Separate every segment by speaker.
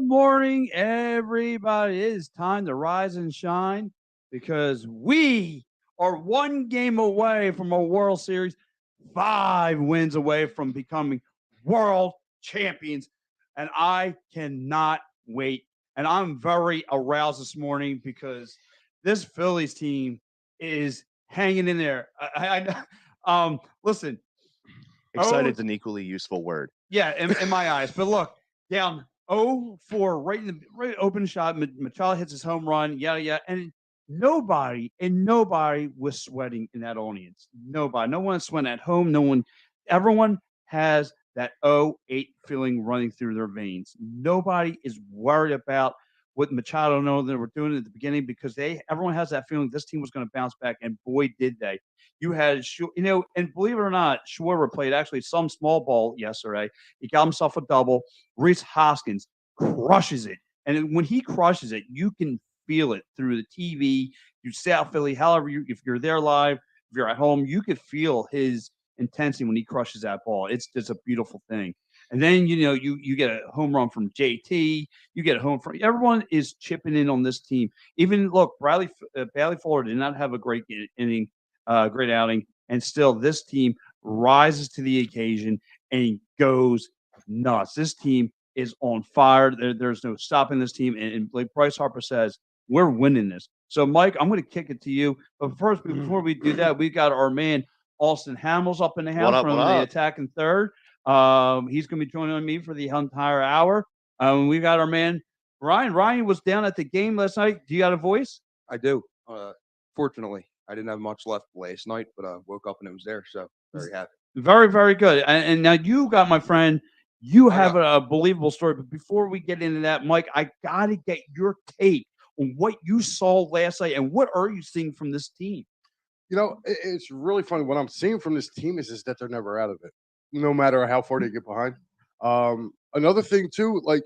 Speaker 1: morning, everybody. It is time to rise and shine because we are one game away from a World Series, 5 wins away from becoming world champions. And I cannot wait. And I'm very aroused this morning because this Phillies team is hanging in there. Listen,
Speaker 2: Excited is an equally useful word.
Speaker 1: yeah, in my eyes. But look, down 0-4, right in the right open shot. Machado hits his home run, yada yada, and nobody was sweating in that audience. Nobody, no one sweating at home. No one, everyone has that 0-8 feeling running through their veins. Nobody is worried about what Machado know they were doing at the beginning because everyone has that feeling this team was going to bounce back, and boy did they. You had, and believe it or not, Schwarber played actually some small ball yesterday. He got himself a double. Reese Hoskins crushes it. And when he crushes it, you can feel it through the TV. You South Philly, however, if you're there live, if you're at home, you could feel his intensity when he crushes that ball. It's just a beautiful thing. And then you get a home run from JT. You get a home from everyone is chipping in on this team. Even look, Bailey Fuller did not have a great inning, great outing, and still this team rises to the occasion and goes nuts. This team is on fire. There's no stopping this team. And like Bryce Harper says, we're winning this. So, Mike, I'm going to kick it to you. But first, before we do that, we got our man Austin Hamels up in the house from the attacking third. He's going to be joining me for the entire hour. We got our man Ryan. Ryan was down at the game last night. Do you got a voice?
Speaker 3: I do. Fortunately, I didn't have much left last night, but I woke up and it was there. So very happy.
Speaker 1: Very, very good. And now you got, my friend, you have a believable story. But before we get into that, Mike, I got to get your take on what you saw last night and what are you seeing from this team?
Speaker 4: You know, it's really funny. What I'm seeing from this team is that they're never out of it, no matter how far they get behind. Another thing, too, like,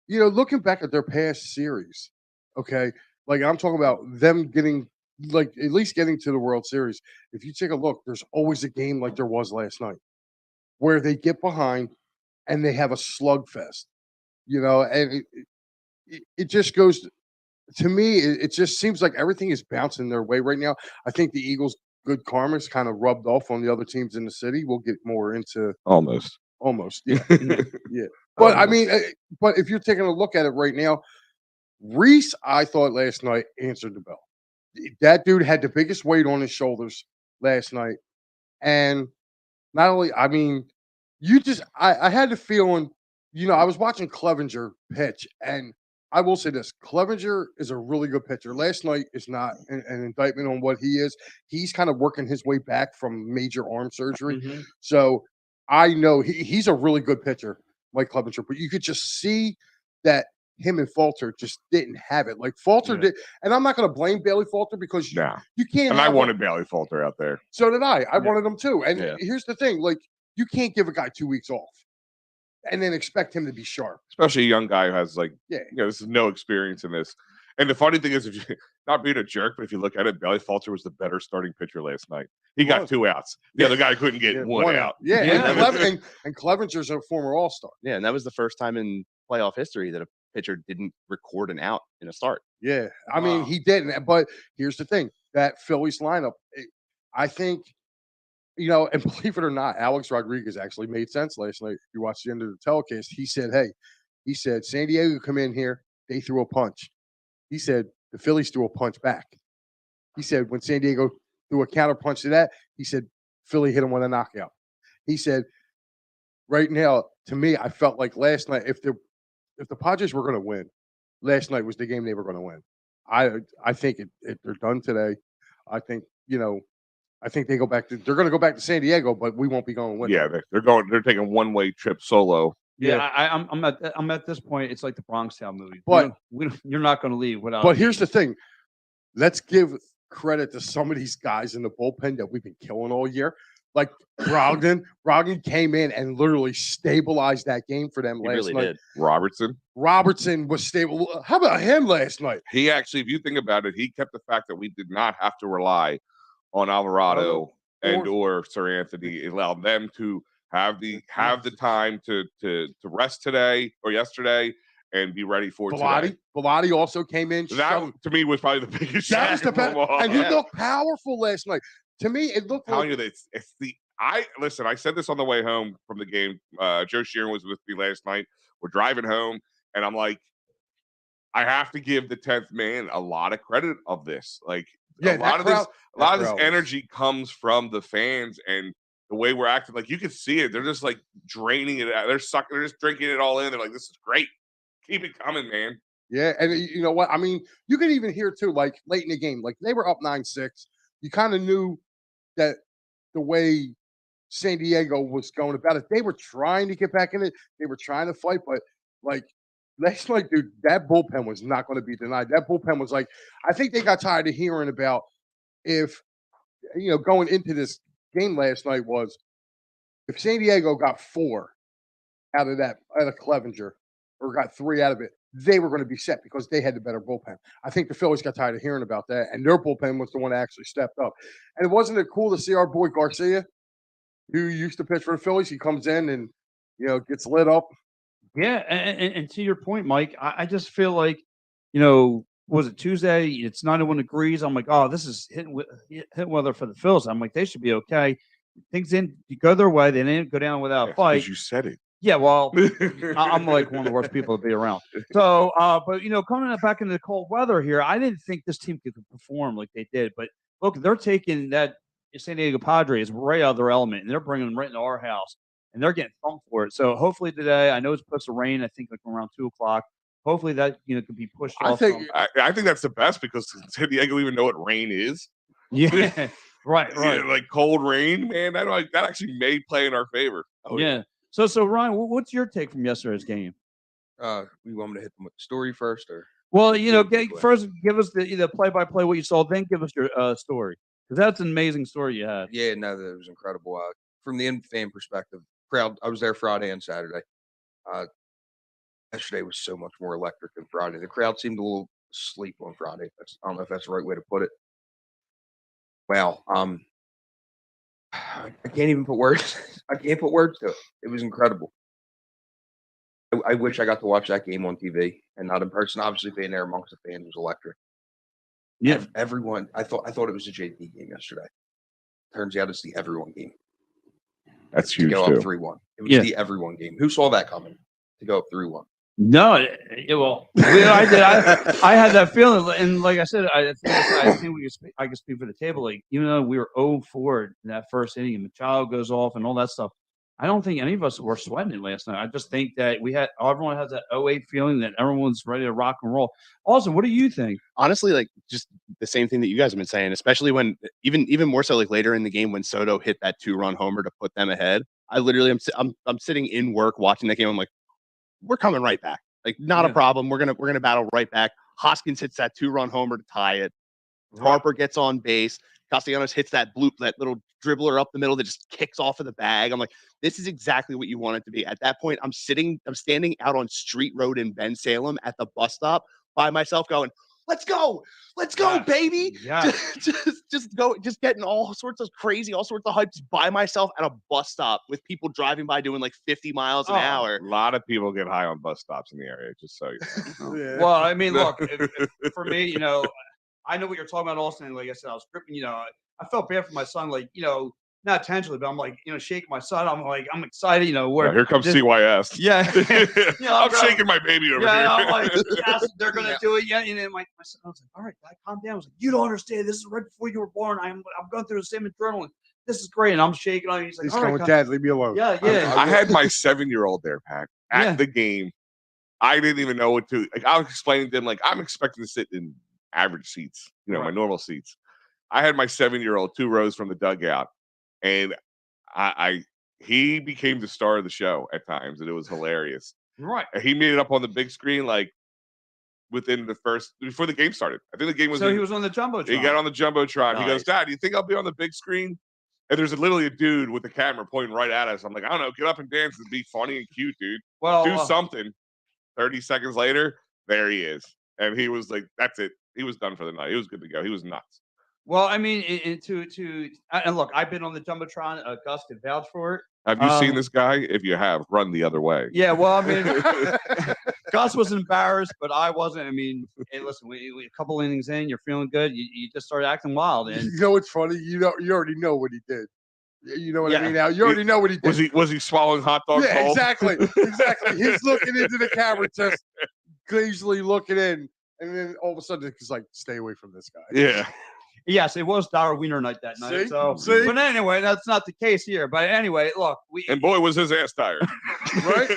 Speaker 4: looking back at their past series, okay, like I'm talking about them getting, like, at least getting to the World Series. If you take a look, there's always a game like there was last night where they get behind and they have a slugfest, and it just goes to me, it just seems like everything is bouncing their way right now. I think the Eagles' good karma's kind of rubbed off on the other teams in the city. We'll get more into
Speaker 3: Almost,
Speaker 4: yeah, yeah. But I mean, but if you're taking a look at it right now, Reese, I thought last night answered the bell. That dude had the biggest weight on his shoulders last night, and not only, I mean, I had the feeling, I was watching Clevenger pitch, and I will say this: Clevenger is a really good pitcher. Last night is not an indictment on what he is. He's kind of working his way back from major arm surgery, so I know he's a really good pitcher, like Clevenger. But you could just see that him and Falter just didn't have it. Like Falter did, and I'm not going to blame Bailey Falter because you can't.
Speaker 5: And I wanted Bailey Falter out there.
Speaker 4: So did I. I wanted him too. And here's the thing: like you can't give a guy 2 weeks off and then expect him to be sharp.
Speaker 5: Especially a young guy who has this is no experience in this. And the funny thing is, if you not being a jerk, but if you look at it, Bailey Falter was the better starting pitcher last night. He got 2 outs. The other guy couldn't get one out.
Speaker 4: And Clevenger's a former All-Star.
Speaker 2: Yeah, and that was the first time in playoff history that a pitcher didn't record an out in a start.
Speaker 4: Yeah, I mean, he didn't. But here's the thing: that Phillies lineup, I think, and believe it or not, Alex Rodriguez actually made sense last night. If you watched the end of the telecast, he said, San Diego come in here, they threw a punch. He said, the Phillies threw a punch back. He said, when San Diego threw a counter punch to that, he said, Philly hit him with a knockout. He said, right now, to me, I felt like last night, if the Padres were going to win, last night was the game they were going to win. I think they're done today. I think, I think they're going to go back to San Diego, but we won't be going with them.
Speaker 5: They're taking one-way trip solo.
Speaker 1: Yeah, I'm at this point. It's like the Bronx Tale movie. But you're not going to leave without.
Speaker 4: But here's the thing: let's give credit to some of these guys in the bullpen that we've been killing all year. Like Brogdon came in and literally stabilized that game for them last night.
Speaker 5: Did.
Speaker 4: Robertson was stable. How about him last night?
Speaker 5: He actually, if you think about it, he kept the fact that we did not have to rely on Alvarado or Sir Anthony. It allowed them to have the time to rest today or yesterday and be ready for today.
Speaker 4: Bellotti also came in.
Speaker 5: That to me was probably the biggest.
Speaker 4: That was the best, and he
Speaker 2: Yeah.
Speaker 4: looked powerful last night. To me, it looked
Speaker 5: Telling
Speaker 4: like
Speaker 5: you that it's the listen. I said this on the way home from the game. Joe Sheeran was with me last night. We're driving home, and I'm like, I have to give the 10th man a lot of credit of this. Like a lot of this energy comes from the fans and the way we're acting. Like you can see it. They're just like draining it out. They're just drinking it all in. They're like, this is great. Keep it coming, man.
Speaker 4: Yeah, and you know what? I mean, you can even hear too, like late in the game, like they were up 9-6. You kind of knew that the way San Diego was going about it, they were trying to get back in it. They were trying to fight, but like last night, dude, that bullpen was not going to be denied. That bullpen was like, I think they got tired of hearing about if going into this game last night was if San Diego got 4 out of Clevenger or got 3 out of it, they were going to be set because they had the better bullpen. I think the Phillies got tired of hearing about that, and their bullpen was the one that actually stepped up. And wasn't it cool to see our boy Garcia, who used to pitch for the Phillies? He comes in and gets lit up.
Speaker 1: Yeah, and to your point, Mike, I just feel like, was it Tuesday? It's 91 degrees. I'm like, oh, this is hitting weather for the Phils. I'm like, they should be okay. Things didn't go their way. They didn't go down without a fight.
Speaker 5: Because you said it.
Speaker 1: Yeah, well, I'm like one of the worst people to be around. So, but coming back into the cold weather here, I didn't think this team could perform like they did. But look, they're taking that San Diego Padres right out of their element, and they're bringing them right into our house, and they're getting thumped for it. So hopefully today, I know it's supposed to rain. I think like around 2:00. Hopefully that could be pushed off.
Speaker 5: I think that's the best because San Diego even know what rain is.
Speaker 1: Yeah, right.
Speaker 5: Yeah, like cold rain, man. That actually may play in our favor.
Speaker 1: Oh, yeah. So Ryan, what's your take from yesterday's game?
Speaker 3: We want me to hit them with the story first, or
Speaker 1: well, first give us the play-by-play what you saw, then give us your story because that's an amazing story you had.
Speaker 3: Yeah, no, that was incredible. From the fan perspective, crowd. I was there Friday and Saturday. Yesterday was so much more electric than Friday. The crowd seemed a little asleep on Friday. I don't know if that's the right way to put it. Well, I can't even put words. I can't put words to it. It was incredible. I wish I got to watch that game on TV and not in person. Obviously, being there amongst the fans was electric.
Speaker 1: Yeah,
Speaker 3: everyone. I thought it was a JP game yesterday. Turns out it's the everyone game.
Speaker 5: That's huge.
Speaker 3: To go up 3-1. It was the everyone game. Who saw that coming? To go up 3-1.
Speaker 1: No, I did. I had that feeling, and like I said, I think I can speak for the table. Like even though we were 0-4 in that first inning, and Machado goes off and all that stuff, I don't think any of us were sweating it last night. I just think that everyone has that 0-8 feeling that everyone's ready to rock and roll. Also, what do you think?
Speaker 2: Honestly, like just the same thing that you guys have been saying, especially when even more so like later in the game when Soto hit that 2-run homer to put them ahead. I literally I'm sitting in work watching that game. I'm like, we're coming right back. Like, not a problem. We're gonna battle right back. Hoskins hits that 2-run homer to tie it. Harper gets on base. Castellanos hits that little dribbler up the middle that just kicks off of the bag. I'm like, this is exactly what you want it to be. At that point, I'm standing out on Street Road in Ben Salem at the bus stop by myself going, let's go, baby.
Speaker 1: Yeah.
Speaker 2: just getting all sorts of hypes by myself at a bus stop with people driving by doing like 50 miles an hour.
Speaker 5: A lot of people get high on bus stops in the area, just so you know.
Speaker 1: Yeah. Well, I mean, look, if for me, I know what you're talking about, Austin. Like I said, I was gripping, I felt bad for my son, like, not intentionally, but I'm like, shaking my son. I'm like, I'm excited,
Speaker 5: Here comes CYS.
Speaker 1: Yeah.
Speaker 5: I'm shaking my baby over here.
Speaker 1: I'm like, yes, they're going to do it. Yeah. And then my son, I was like, all right, Dad, calm down. I was like, you don't understand. This is right before you were born. I'm going through the same adrenaline. This is great. And I'm shaking on. He's like,
Speaker 4: he's
Speaker 1: all
Speaker 4: going,
Speaker 1: right,
Speaker 4: Dad, leave me alone.
Speaker 1: Yeah.
Speaker 5: I had my 7-year-old there, Pat, at the game. I didn't even know what to, like, I was explaining to him, like, I'm expecting to sit in average seats, my normal seats. I had my 7-year-old 2 rows from the dugout, and he became the star of the show at times, and it was hilarious.
Speaker 1: Right.
Speaker 5: And he made it up on the big screen like within before the game started. I think the game was.
Speaker 1: So he was on the jumbotron.
Speaker 5: He got on the jumbotron. Nice. He goes, Dad, do you think I'll be on the big screen? And there's literally a dude with the camera pointing right at us. I'm like, I don't know, get up and dance and be funny and cute, dude.
Speaker 1: Well,
Speaker 5: do something. 30 seconds later, there he is, and he was like, that's it. He was done for the night. He was good to go. He was nuts.
Speaker 1: Well, I mean, and look, I've been on the jumbotron. Gus can vouch for it.
Speaker 5: Have you seen this guy? If you have, run the other way.
Speaker 1: Yeah, well, I mean, Gus was embarrassed, but I wasn't. I mean, hey, listen, we a couple innings in, you're feeling good. You just started acting wild, and
Speaker 4: You know what's funny? You already know what he did. You know what I
Speaker 1: Yeah.
Speaker 4: mean? Now you already know what he did.
Speaker 5: Was he swallowing hot dogs?
Speaker 4: Yeah,
Speaker 5: whole?
Speaker 4: exactly. He's looking into the camera, just glazily looking in, and then all of a sudden he's like, "Stay away from this guy."
Speaker 5: Yeah.
Speaker 1: yes, it was Dollar Wiener night that night.
Speaker 4: See?
Speaker 1: So,
Speaker 4: See?
Speaker 1: but anyway, that's not the case here. But anyway, look, we
Speaker 5: And boy, was his ass tired.
Speaker 4: Right?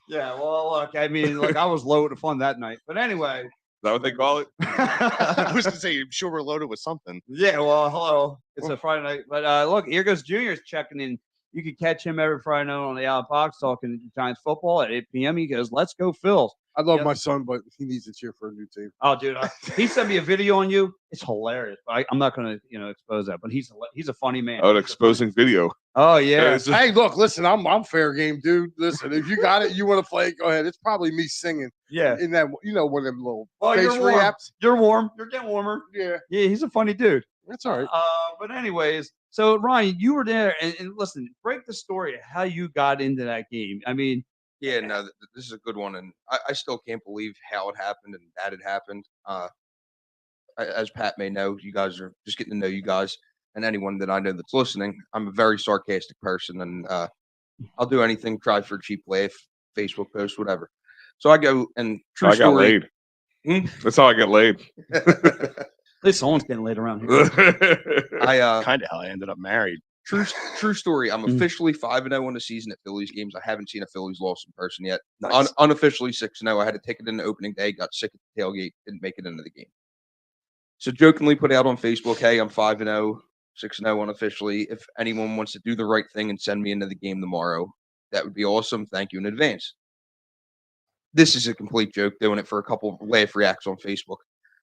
Speaker 1: yeah. Well, look, I mean, look, I was loaded with fun that night. But anyway,
Speaker 5: Is that what they call it?
Speaker 2: I was gonna say, I'm sure we're loaded with something.
Speaker 1: yeah. Well, hello, it's a Friday night. But look, here goes Junior's checking in. You can catch him every Friday night on the Out Box talking Giants football at 8 p.m. He goes, "Let's go, Phils."
Speaker 4: I love
Speaker 1: Yeah.
Speaker 4: my son, but he needs to cheer for a new team.
Speaker 1: Oh, dude, he sent me a video on you. It's hilarious. But I'm not going to, expose that. But he's a funny man.
Speaker 5: Oh, an exposing video.
Speaker 1: Oh yeah.
Speaker 5: It's just-
Speaker 4: Hey, look, listen, I'm fair game, dude. Listen, if you got it, you want to play it, go ahead. It's probably me singing
Speaker 1: Yeah.
Speaker 4: in that, one of them little
Speaker 1: Well,
Speaker 4: face
Speaker 1: you're warm.
Speaker 4: reapps.
Speaker 1: You're warm. You're getting warmer.
Speaker 4: Yeah,
Speaker 1: Yeah, he's a funny dude.
Speaker 4: that's all right.
Speaker 1: But anyways, so Ryan, you were there, and listen, break the story of how you got into that game. I mean,
Speaker 3: Yeah, no, this is a good one, and I still can't believe how it happened and that it happened. As Pat may know, you guys are just getting to know you guys, and anyone that I know that's listening. I'm a very sarcastic person, and I'll do anything, try for a cheap laugh, Facebook post, whatever. So I go and true
Speaker 5: I got
Speaker 3: story.
Speaker 5: laid. That's how I get laid.
Speaker 1: at least someone's getting laid around here.
Speaker 3: I
Speaker 2: Kind of how I ended up married.
Speaker 3: true story. I'm
Speaker 1: Mm.
Speaker 3: officially 5-0 on the season at Phillies games. I haven't seen a Phillies loss in person yet.
Speaker 1: Nice.
Speaker 3: Unofficially 6-0. I had a ticket in the opening day. Got sick at the tailgate. Didn't make it into the game. So jokingly put out on Facebook, "Hey, I'm 5-0, 6-0 unofficially. If anyone wants to do the right thing and send me into the game tomorrow, that would be awesome. Thank you in advance." This is a complete joke. Doing it for a couple of laugh reacts on Facebook.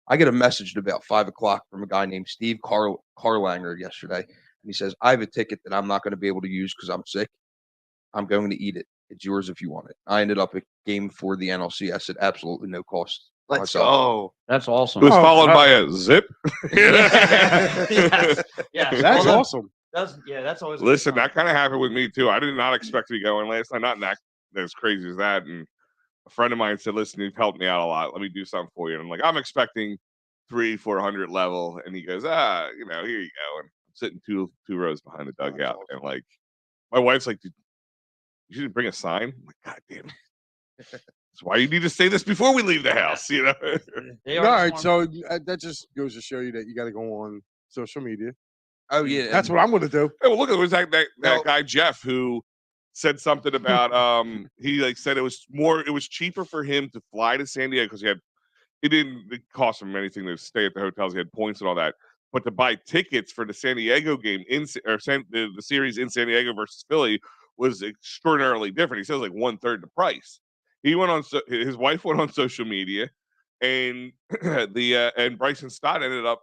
Speaker 3: I get a message at about 5 o'clock from a guy named Steve Carlanger yesterday. And he says, "I have a ticket that I'm not going to be able to use because I'm sick. I'm going to eat it. It's yours if you want it." I ended up at game for the NLCS at absolutely no cost.
Speaker 2: Let's
Speaker 3: myself.
Speaker 2: go.
Speaker 1: That's
Speaker 5: It
Speaker 1: awesome.
Speaker 5: was
Speaker 4: Oh,
Speaker 5: followed
Speaker 4: oh.
Speaker 5: by a zip.
Speaker 1: yes.
Speaker 4: That's
Speaker 1: Well,
Speaker 4: awesome.
Speaker 1: that's always a good
Speaker 5: Listen,
Speaker 1: sign.
Speaker 5: that kind of happened with me too. I did not expect to be going last night. Not that as crazy as that. And a friend of mine said, "Listen, you've helped me out a lot. Let me do something for you." And I'm like, "I'm expecting 300-400 level." And he goes, "Here you go." And I'm sitting two rows behind the dugout,
Speaker 4: awesome.
Speaker 5: and like, my wife's like, "You should bring a sign." I'm like, "God damn it. That's why you need to say this before we leave the house."
Speaker 1: They
Speaker 4: All
Speaker 1: are
Speaker 4: right,
Speaker 1: swarming.
Speaker 4: so that just goes to show you that you got to go on social media.
Speaker 3: Oh yeah,
Speaker 4: That's what I'm going to do.
Speaker 5: Hey, well, look, it was that
Speaker 3: No.
Speaker 5: guy Jeff who said something about he said it was cheaper for him to fly to San Diego because it cost him anything to stay at the hotels. He had points and all that, but to buy tickets for the San Diego game the series in San Diego versus Philly was extraordinarily different. He says like 1/3 the price. He went on his wife went on social media, and and Bryson Stott ended up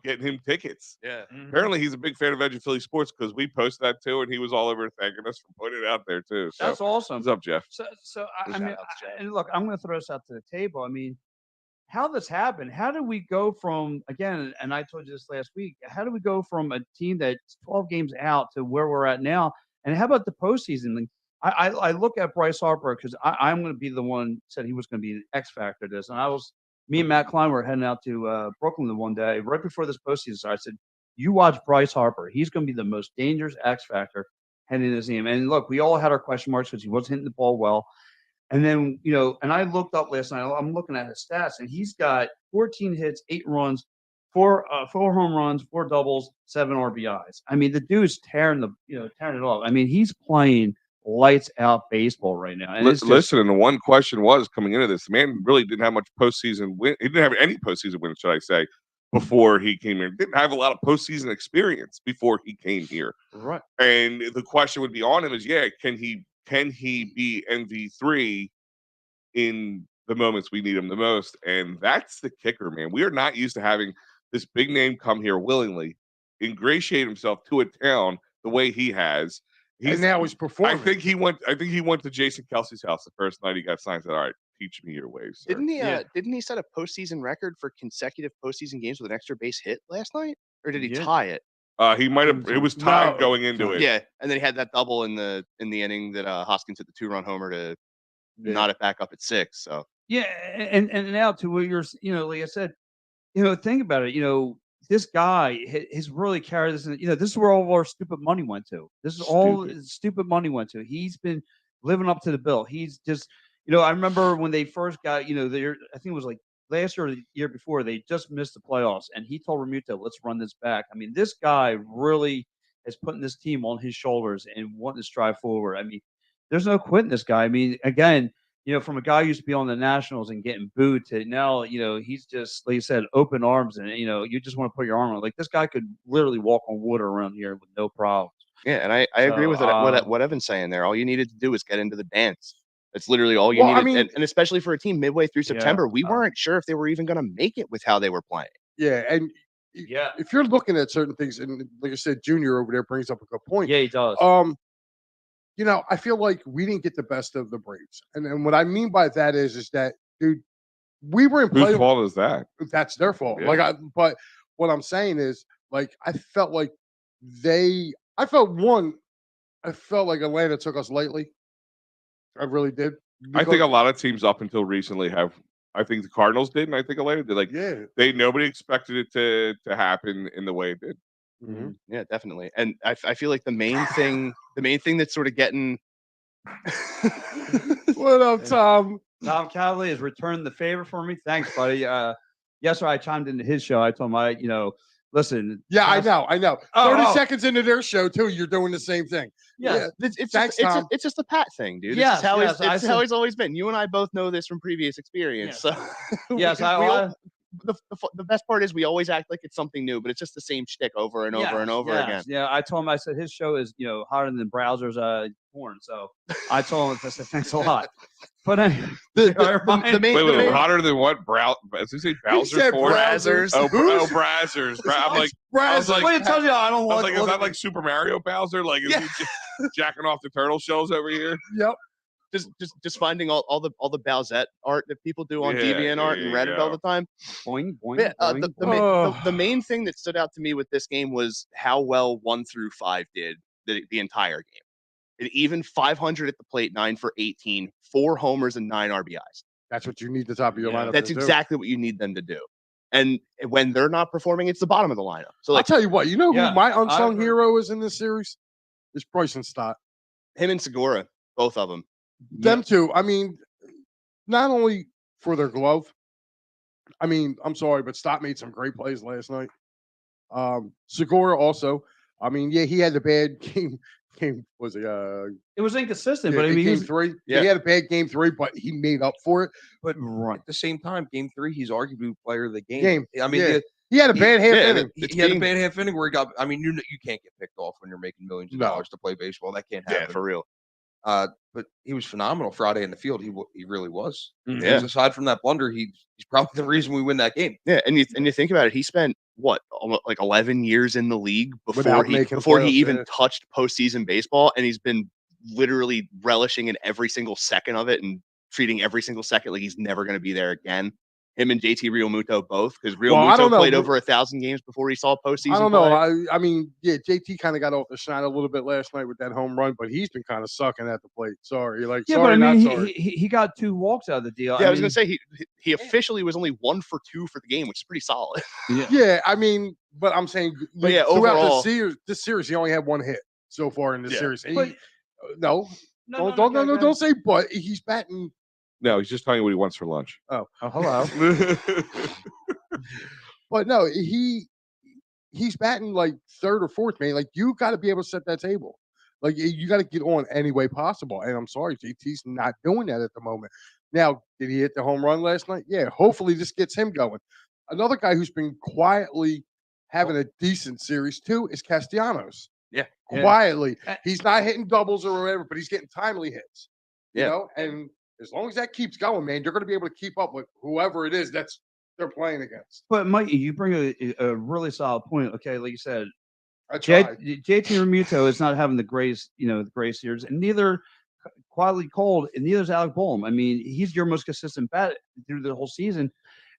Speaker 5: getting him tickets.
Speaker 2: Yeah.
Speaker 5: Apparently, he's a big fan of Edge of Philly sports because we posted that too, and he was all over thanking us for putting it out there too. So,
Speaker 1: That's awesome.
Speaker 5: what's up, Jeff?
Speaker 1: So
Speaker 2: Shout
Speaker 1: mean,
Speaker 2: outs, Jeff.
Speaker 1: and look, I'm going to throw this out to the table. I mean, how this happened? How did we go from again? And I told you this last week. How do we go from a team that's 12 games out to where we're at now? And how about the postseason? Like, I look at Bryce Harper because I'm going to be the one said he was going to be an X factor. This, and me and Matt Klein were heading out to Brooklyn the one day right before this postseason. So I said, "You watch Bryce Harper. He's going to be the most dangerous X factor heading into this game." And look, we all had our question marks because he wasn't hitting the ball well. And then, and I looked up last night. I'm looking at his stats, and he's got 14 hits, 8 runs, four home runs, 4 doubles, 7 RBIs. I mean, the dude's tearing it off. I mean, he's playing lights out baseball right now. And it's just,
Speaker 5: Listen, and the one question was coming into this, the man really didn't have much postseason win. He didn't have any postseason wins, should I say, before he came here. Didn't have a lot of postseason experience before he came here.
Speaker 1: right.
Speaker 5: And the question would be on him is, can he be MV3 in the moments we need him the most? And that's the kicker, man. We are not used to having this big name come here willingly, ingratiate himself to a town the way he has.
Speaker 4: And now he's performing.
Speaker 5: I think he went to Jason Kelsey's house the first night he got signed. Said, "All right, teach me your ways, sir."
Speaker 2: Didn't he set a postseason record for consecutive postseason games with an extra base hit last night? Or did he
Speaker 1: Yeah.
Speaker 2: tie it?
Speaker 5: He might have. It was timed
Speaker 4: No.
Speaker 5: going into it.
Speaker 2: Yeah, and then he had that double in the inning that Hoskins hit the 2-run homer to knot it back up at 6. So
Speaker 1: Yeah, and now to what you're, like I said, think about it. This guy has really carried this. This is where all of our stupid money went to. This is all stupid money went to. He's been living up to the bill. He's just, I remember when they first got, I think it was like last year or the year before, they just missed the playoffs, and he told Remuto, "Let's run this back." I mean, this guy really is putting this team on his shoulders and wanting to strive forward. I mean, there's no quitting this guy. I mean, again, from a guy who used to be on the Nationals and getting booed to now, he's just, like you said, open arms, and you just want to put your arm on. Like, this guy could literally walk on water around here with no problems.
Speaker 2: yeah, and I agree with what Evan's saying there. All you needed to do was get into the dance. That's literally all you needed.
Speaker 4: I mean,
Speaker 2: and especially for a team midway through September, we weren't sure if they were even going to make it with how they were playing.
Speaker 4: Yeah, and if you're looking at certain things, and like I said, Junior over there brings up a good point.
Speaker 1: Yeah, he does.
Speaker 4: I feel like we didn't get the best of the Braves, and what I mean by that is that, dude, we were in play.
Speaker 5: Whose fault is that?
Speaker 4: That's their fault.
Speaker 5: Yeah.
Speaker 4: But what I'm saying is, like, I felt like Atlanta took us lightly. I really did.
Speaker 5: I think a lot of teams up until recently have. I think the Cardinals did, and I think Atlanta did. Like, nobody expected it to happen in the way it did.
Speaker 4: Mm-hmm.
Speaker 2: Yeah, definitely. And I feel like the main thing that's sort of getting.
Speaker 4: What up, Tom?
Speaker 1: Tom Cavalier has returned the favor for me. Thanks, buddy. Yesterday I chimed into his show. I told him, listen.
Speaker 4: Yeah, I know. 30 seconds into their show too, you're doing the same thing.
Speaker 1: Yeah,
Speaker 2: it's just a Pat thing, dude.
Speaker 1: Yes,
Speaker 2: it's how he's always been. You and I both know this from previous experience.
Speaker 1: Yes.
Speaker 2: So
Speaker 1: yes,
Speaker 2: the best part is we always act like it's something new, but it's just the same shtick over and over and over again.
Speaker 1: Yeah, I told him, I said his show is hotter than browsers porn. So I told him, I said thanks a lot. But anyway,
Speaker 2: the main
Speaker 5: hotter than what? As you say, Bowser porn?
Speaker 2: Brazzers.
Speaker 5: Oh, Brazzers. I'm like,
Speaker 4: Brazzers.
Speaker 1: Wait, I tell you, I don't want.
Speaker 5: Like, is that like Super Mario Bowser? Like, is he jacking off the turtle shells over here?
Speaker 4: Yep.
Speaker 2: Just finding all the Bowsette art that people do on DeviantArt and Reddit all the time.
Speaker 1: Boing, boing,
Speaker 2: the main thing that stood out to me with this game was how well 1 through 5 did the entire game. An even 500 at the plate, 9 for 18, 4 homers and 9 RBIs.
Speaker 4: That's what you need the top of your lineup.
Speaker 2: That's exactly what you need them to do. And when they're not performing, it's the bottom of the lineup. So, like,
Speaker 4: I'll tell you what, who my unsung hero is in this series? Is Bryson Stott.
Speaker 2: Him and Segura, both of them.
Speaker 4: Them two. I mean, not only for their glove. I mean, I'm sorry, but Stott made some great plays last night. Segura also. I mean, he had the bad game. Was it
Speaker 1: was inconsistent, but I mean,
Speaker 4: game 3. Yeah, he had a bad game 3, but he made up for it.
Speaker 3: But at the same time, game 3, he's arguably player of the game.
Speaker 4: I mean, he had a bad half inning.
Speaker 3: He had a bad half inning where he got. I mean, you can't get picked off when you're making millions of dollars to play baseball. That can't happen.
Speaker 2: Yeah, for real.
Speaker 3: But he was phenomenal Friday in the field. He really was.
Speaker 2: Mm-hmm. Yeah.
Speaker 3: Aside from that blunder, he's probably the reason we win that game.
Speaker 2: Yeah, and you think about it, he spent almost like 11 years in the league before he even touched postseason baseball, and he's been literally relishing in every single second of it and treating every single second like he's never going to be there again. Him and JT Realmuto both, because Realmuto played over 1,000 games before he saw postseason.
Speaker 4: I don't know. I mean, JT kind of got off the shine a little bit last night with that home run, but he's been kind of sucking at the plate. Sorry,
Speaker 1: but I mean, he got 2 walks out of the deal.
Speaker 2: Yeah, I was gonna say he officially was only 1 for 2 for the game, which is pretty solid.
Speaker 4: Yeah, I mean, but I'm saying, throughout
Speaker 2: overall,
Speaker 4: this series, he only had 1 hit so far in this series.
Speaker 1: But,
Speaker 4: don't say but. He's batting.
Speaker 5: No, he's just telling you what he wants for lunch.
Speaker 4: Oh,
Speaker 1: hello.
Speaker 4: But no, he's batting like 3rd or 4th, man. Like, you got to be able to set that table. Like, you got to get on any way possible. And I'm sorry, JT's not doing that at the moment. Now, did he hit the home run last night? Yeah. Hopefully, this gets him going. Another guy who's been quietly having a decent series too is Castellanos.
Speaker 2: Yeah,
Speaker 4: quietly. He's not hitting doubles or whatever, but he's getting timely hits. You know, and as long as that keeps going, man, they're going to be able to keep up with whoever it is they're playing against.
Speaker 1: But Mike, you bring a really solid point. Okay, like you said,
Speaker 4: JT
Speaker 1: Realmuto is not having the greatest years, and neither quietly cold, and neither is Alec Boehm. I mean, he's your most consistent bat through the whole season,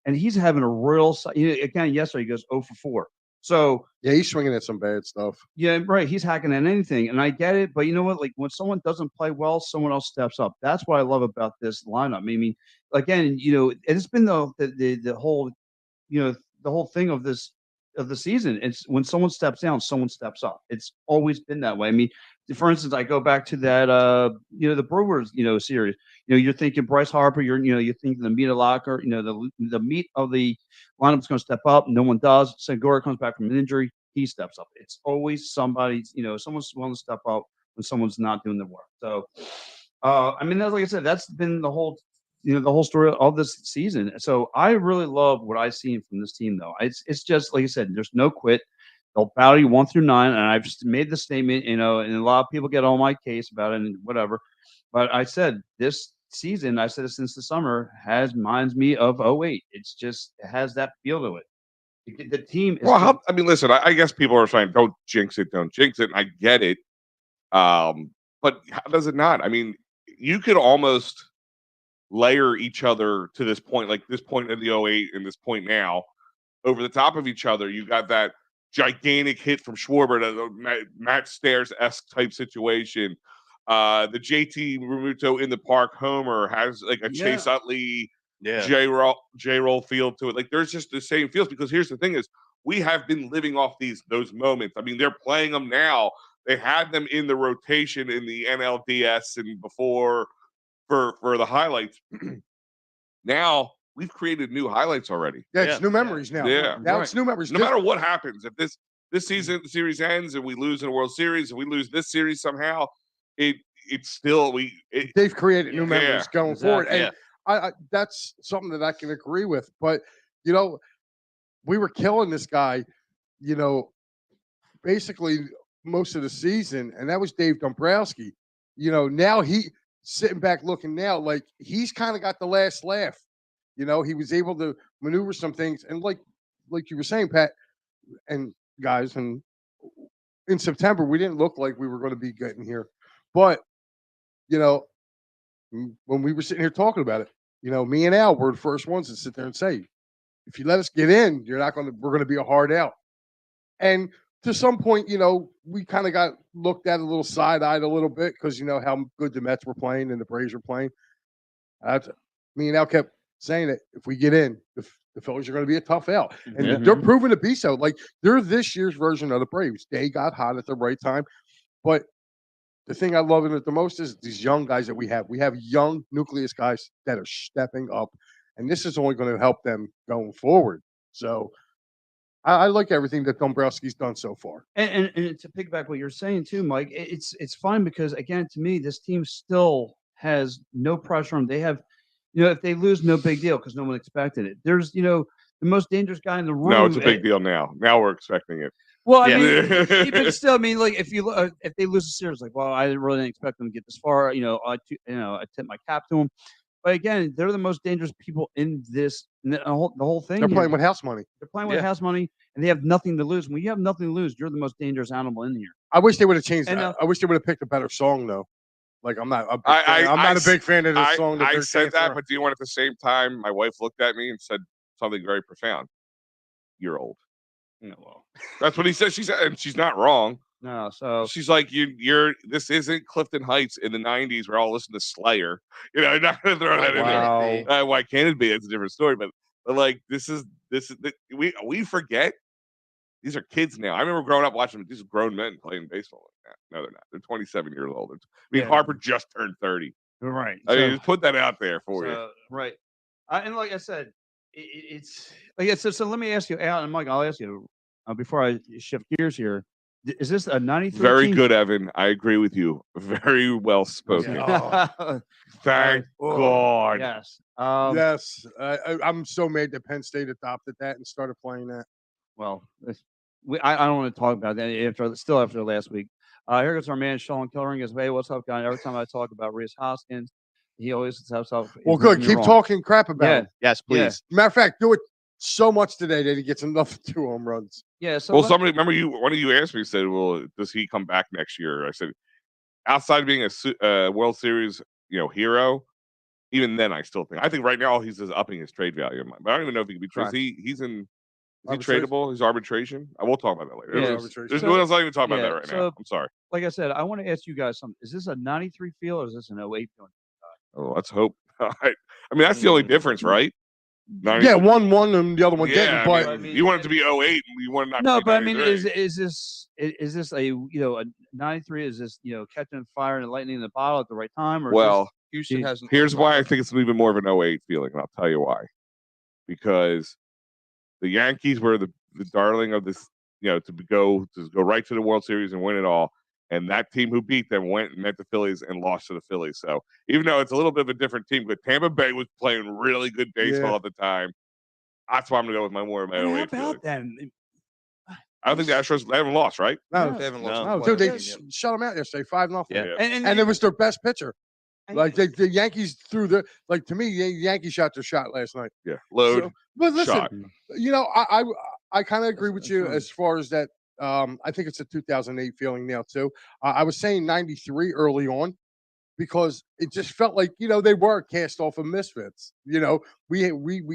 Speaker 1: and he's having a real. Again, yesterday he goes 0 for 4. So
Speaker 4: Yeah, he's swinging at some bad stuff.
Speaker 1: yeah, right. He's hacking at anything, and I get it. But you know what? Like when someone doesn't play well, someone else steps up. That's what I love about this lineup. I mean, again, it's been the whole the whole thing of the season. It's when someone steps down, someone steps up. It's always been that way. I mean, for instance, I go back to that the Brewers series. You're thinking Bryce Harper. You're thinking the meat of locker. The meat of the lineup's going to step up. No one does. Segura comes back from an injury. He steps up. It's always somebody's. Someone's willing to step up when someone's not doing the work. So, I mean, like I said, that's been the whole story of this season. So I really love what I've seen from this team, though. It's just like I said, there's no quit. They'll battle you 1 through 9, and I've just made the statement, and a lot of people get on my case about it and whatever. But I said this season, I said it since the summer, reminds me of '08. It has that feel to it. The team is
Speaker 5: Well, I mean, listen, I guess people are saying, don't jinx it, don't jinx it. And I get it. But how does it not? I mean, you could almost layer each other to this point, like this point in the '08 and this point now, over the top of each other. You got that gigantic hit from Schwarber, the Matt Stairs-esque type situation. The JT Realmuto in the park homer has like a Chase Utley, J-roll feel to it. Like there's just the same feels, because here's the thing is we have been living off those moments. I mean, they're playing them now. They had them in the rotation in the NLDS and before for the highlights. Now we've created new highlights already.
Speaker 4: Yeah, it's new memories now.
Speaker 5: Yeah.
Speaker 4: Now it's new memories.
Speaker 5: No matter what happens, if this season the series ends and we lose in a World Series, and we lose this series somehow, it's still
Speaker 4: they've created new memories going forward. And
Speaker 2: Yeah.
Speaker 4: I that's something that I can agree with. But we were killing this guy, basically most of the season, and that was Dave Dombrowski. Now he sitting back looking now like he's kind of got the last laugh. He was able to maneuver some things, and like you were saying, Pat and guys, and in September we didn't look like we were going to be getting here, but when we were sitting here talking about it, me and Al were the first ones to sit there and say, if you let us get in, we're going to be a hard out. And to some point, we kind of got looked at a little side-eyed a little bit because how good the Mets were playing and the Braves were playing. Me and Al kept saying that if we get in, the Phillies are going to be a tough out. And they're proving to be so. Like, they're this year's version of the Braves. They got hot at the right time. But the thing I love in it the most is these young guys that we have. We have young nucleus guys that are stepping up, and this is only going to help them going forward. So I like everything that Dombrowski's done so far.
Speaker 1: And to piggyback what you're saying too, Mike, it's fine because again, to me, this team still has no pressure on them. They have, if they lose, no big deal because no one expected it. There's, the most dangerous guy in the room.
Speaker 5: No, it's a big deal now. Now we're expecting it.
Speaker 1: Well, I mean, but still, I mean, like if they lose the series, like, well, I really didn't expect them to get this far. I tip my cap to them. But again, they're the most dangerous people in this, the whole thing.
Speaker 4: They're playing with house money.
Speaker 1: They're playing with house money, and they have nothing to lose. When you have nothing to lose, you're the most dangerous animal in here.
Speaker 4: I wish they would have changed. I wish they would have picked a better song, though. Like I'm not a big fan of this song.
Speaker 5: I said that, but do you want at the same time? My wife looked at me and said something very profound. You're old.
Speaker 1: No, well,
Speaker 5: that's what he said. She said, and she's not wrong.
Speaker 1: No, so
Speaker 5: she's like, you're. This isn't Clifton Heights in the '90s where all listen to Slayer. You're not going to throw that in there. Why can't it be? It's a different story. But like, this is we forget. These are kids now. I remember growing up watching these grown men playing baseball like that. No, they're not. They're 27 years old. I mean, Harper just turned 30.
Speaker 1: Right.
Speaker 5: I mean, just put that out there for you.
Speaker 1: Right. And like I said, it's like I said. So let me ask you, Al and Mike. I'll ask you before I shift gears here. Is this a 93?
Speaker 5: Very good, Evan. I agree with you. Very well spoken. Thank God.
Speaker 1: Yes.
Speaker 4: Yes. I'm so mad that Penn State adopted that and started playing that.
Speaker 1: Well, I don't want to talk about that after last week. Here goes our man Sean Kellering. Goes, hey, what's up, guy? Every time I talk about Reese Hoskins, he always says himself.
Speaker 4: Well, good. Keep talking crap about him.
Speaker 2: Yes, please.
Speaker 4: Yeah. Matter of fact, do it so much today that he gets enough 2 home runs.
Speaker 1: Yeah. So
Speaker 5: somebody remember one of you asked me, said, "Well, does he come back next year?" I said, outside of being a World Series, hero, even then, I think right now he's just upping his trade value. But I don't even know if he could be true. He's in Is he
Speaker 4: Arbitration?
Speaker 5: tradable? His arbitration? We'll talk about that later.
Speaker 1: Yeah,
Speaker 4: arbitration.
Speaker 5: There's
Speaker 1: so-
Speaker 5: no one's not even talking about
Speaker 1: yeah,
Speaker 5: that right
Speaker 1: so-
Speaker 5: now. I'm sorry.
Speaker 1: Like I said, I want to ask you guys something. Is this a 93 feel or is this an 08 feeling?
Speaker 5: Oh, let's hope. I mean, that's the only difference, right? 90
Speaker 4: Yeah, one won and the other one didn't.
Speaker 5: yeah,
Speaker 4: But
Speaker 5: I mean, you want it to be 08 and you want it not
Speaker 1: No,
Speaker 5: to be
Speaker 1: but I mean,
Speaker 5: 93.
Speaker 1: is this a a 93? Is this catching fire and lightning in the bottle at the right time? Or is
Speaker 5: Well,
Speaker 3: Houston
Speaker 1: Gee,
Speaker 3: hasn't.
Speaker 5: here's why I think it's even more of an 08 feeling, and I'll tell you why. Because the Yankees were the darling of this, to go right to the World Series and win it all. And that team who beat them went and met the Phillies and lost to the Phillies. So even though it's a little bit of a different team, but Tampa Bay was playing really good baseball
Speaker 4: Yeah.
Speaker 5: at the time. That's why I'm gonna go with my more of my
Speaker 1: I mean, how
Speaker 5: 08
Speaker 1: about
Speaker 5: feelings.
Speaker 1: them?
Speaker 5: I don't think the Astros they haven't lost, right?
Speaker 4: no,
Speaker 3: They haven't lost.
Speaker 2: No.
Speaker 3: a
Speaker 4: dude, they
Speaker 3: playoff game yet.
Speaker 4: shut them out yesterday, 5-0.
Speaker 2: Yeah.
Speaker 4: And it was their best pitcher.
Speaker 1: and-
Speaker 4: Like the Yankees threw their to me, the Yankees shot their shot last night.
Speaker 5: Yeah. Load.
Speaker 4: So, but listen,
Speaker 5: shot.
Speaker 4: I kind of agree with you
Speaker 1: Absolutely.
Speaker 4: as far as that. I think it's a 2008 feeling now too. I was saying 93 early on because it just felt like they were cast off of misfits. We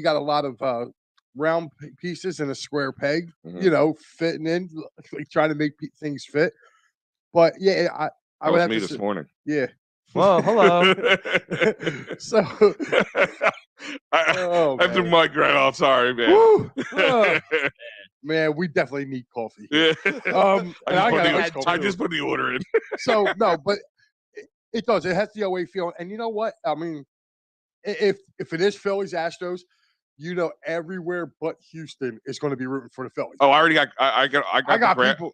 Speaker 4: got a lot of round pieces in a square peg.
Speaker 5: Mhm.
Speaker 4: Fitting in, like trying to make things fit. But yeah, I
Speaker 5: That
Speaker 4: would
Speaker 5: was
Speaker 4: have
Speaker 5: me
Speaker 4: to
Speaker 5: this
Speaker 4: say,
Speaker 5: morning.
Speaker 4: yeah.
Speaker 1: Well, hello.
Speaker 4: So, oh,
Speaker 5: I threw
Speaker 4: man.
Speaker 5: my grind off. Sorry, man.
Speaker 4: Woo! Man, we definitely need coffee here.
Speaker 5: Yeah.
Speaker 4: And I got
Speaker 5: I
Speaker 4: iced coffee.
Speaker 5: just put the order in.
Speaker 4: So no, but it does. It has the OA feeling. And you know what? I mean, if it is Phillies Astros, everywhere but Houston is going to be rooting for the Phillies.
Speaker 5: Oh, I already got. I got the
Speaker 4: people.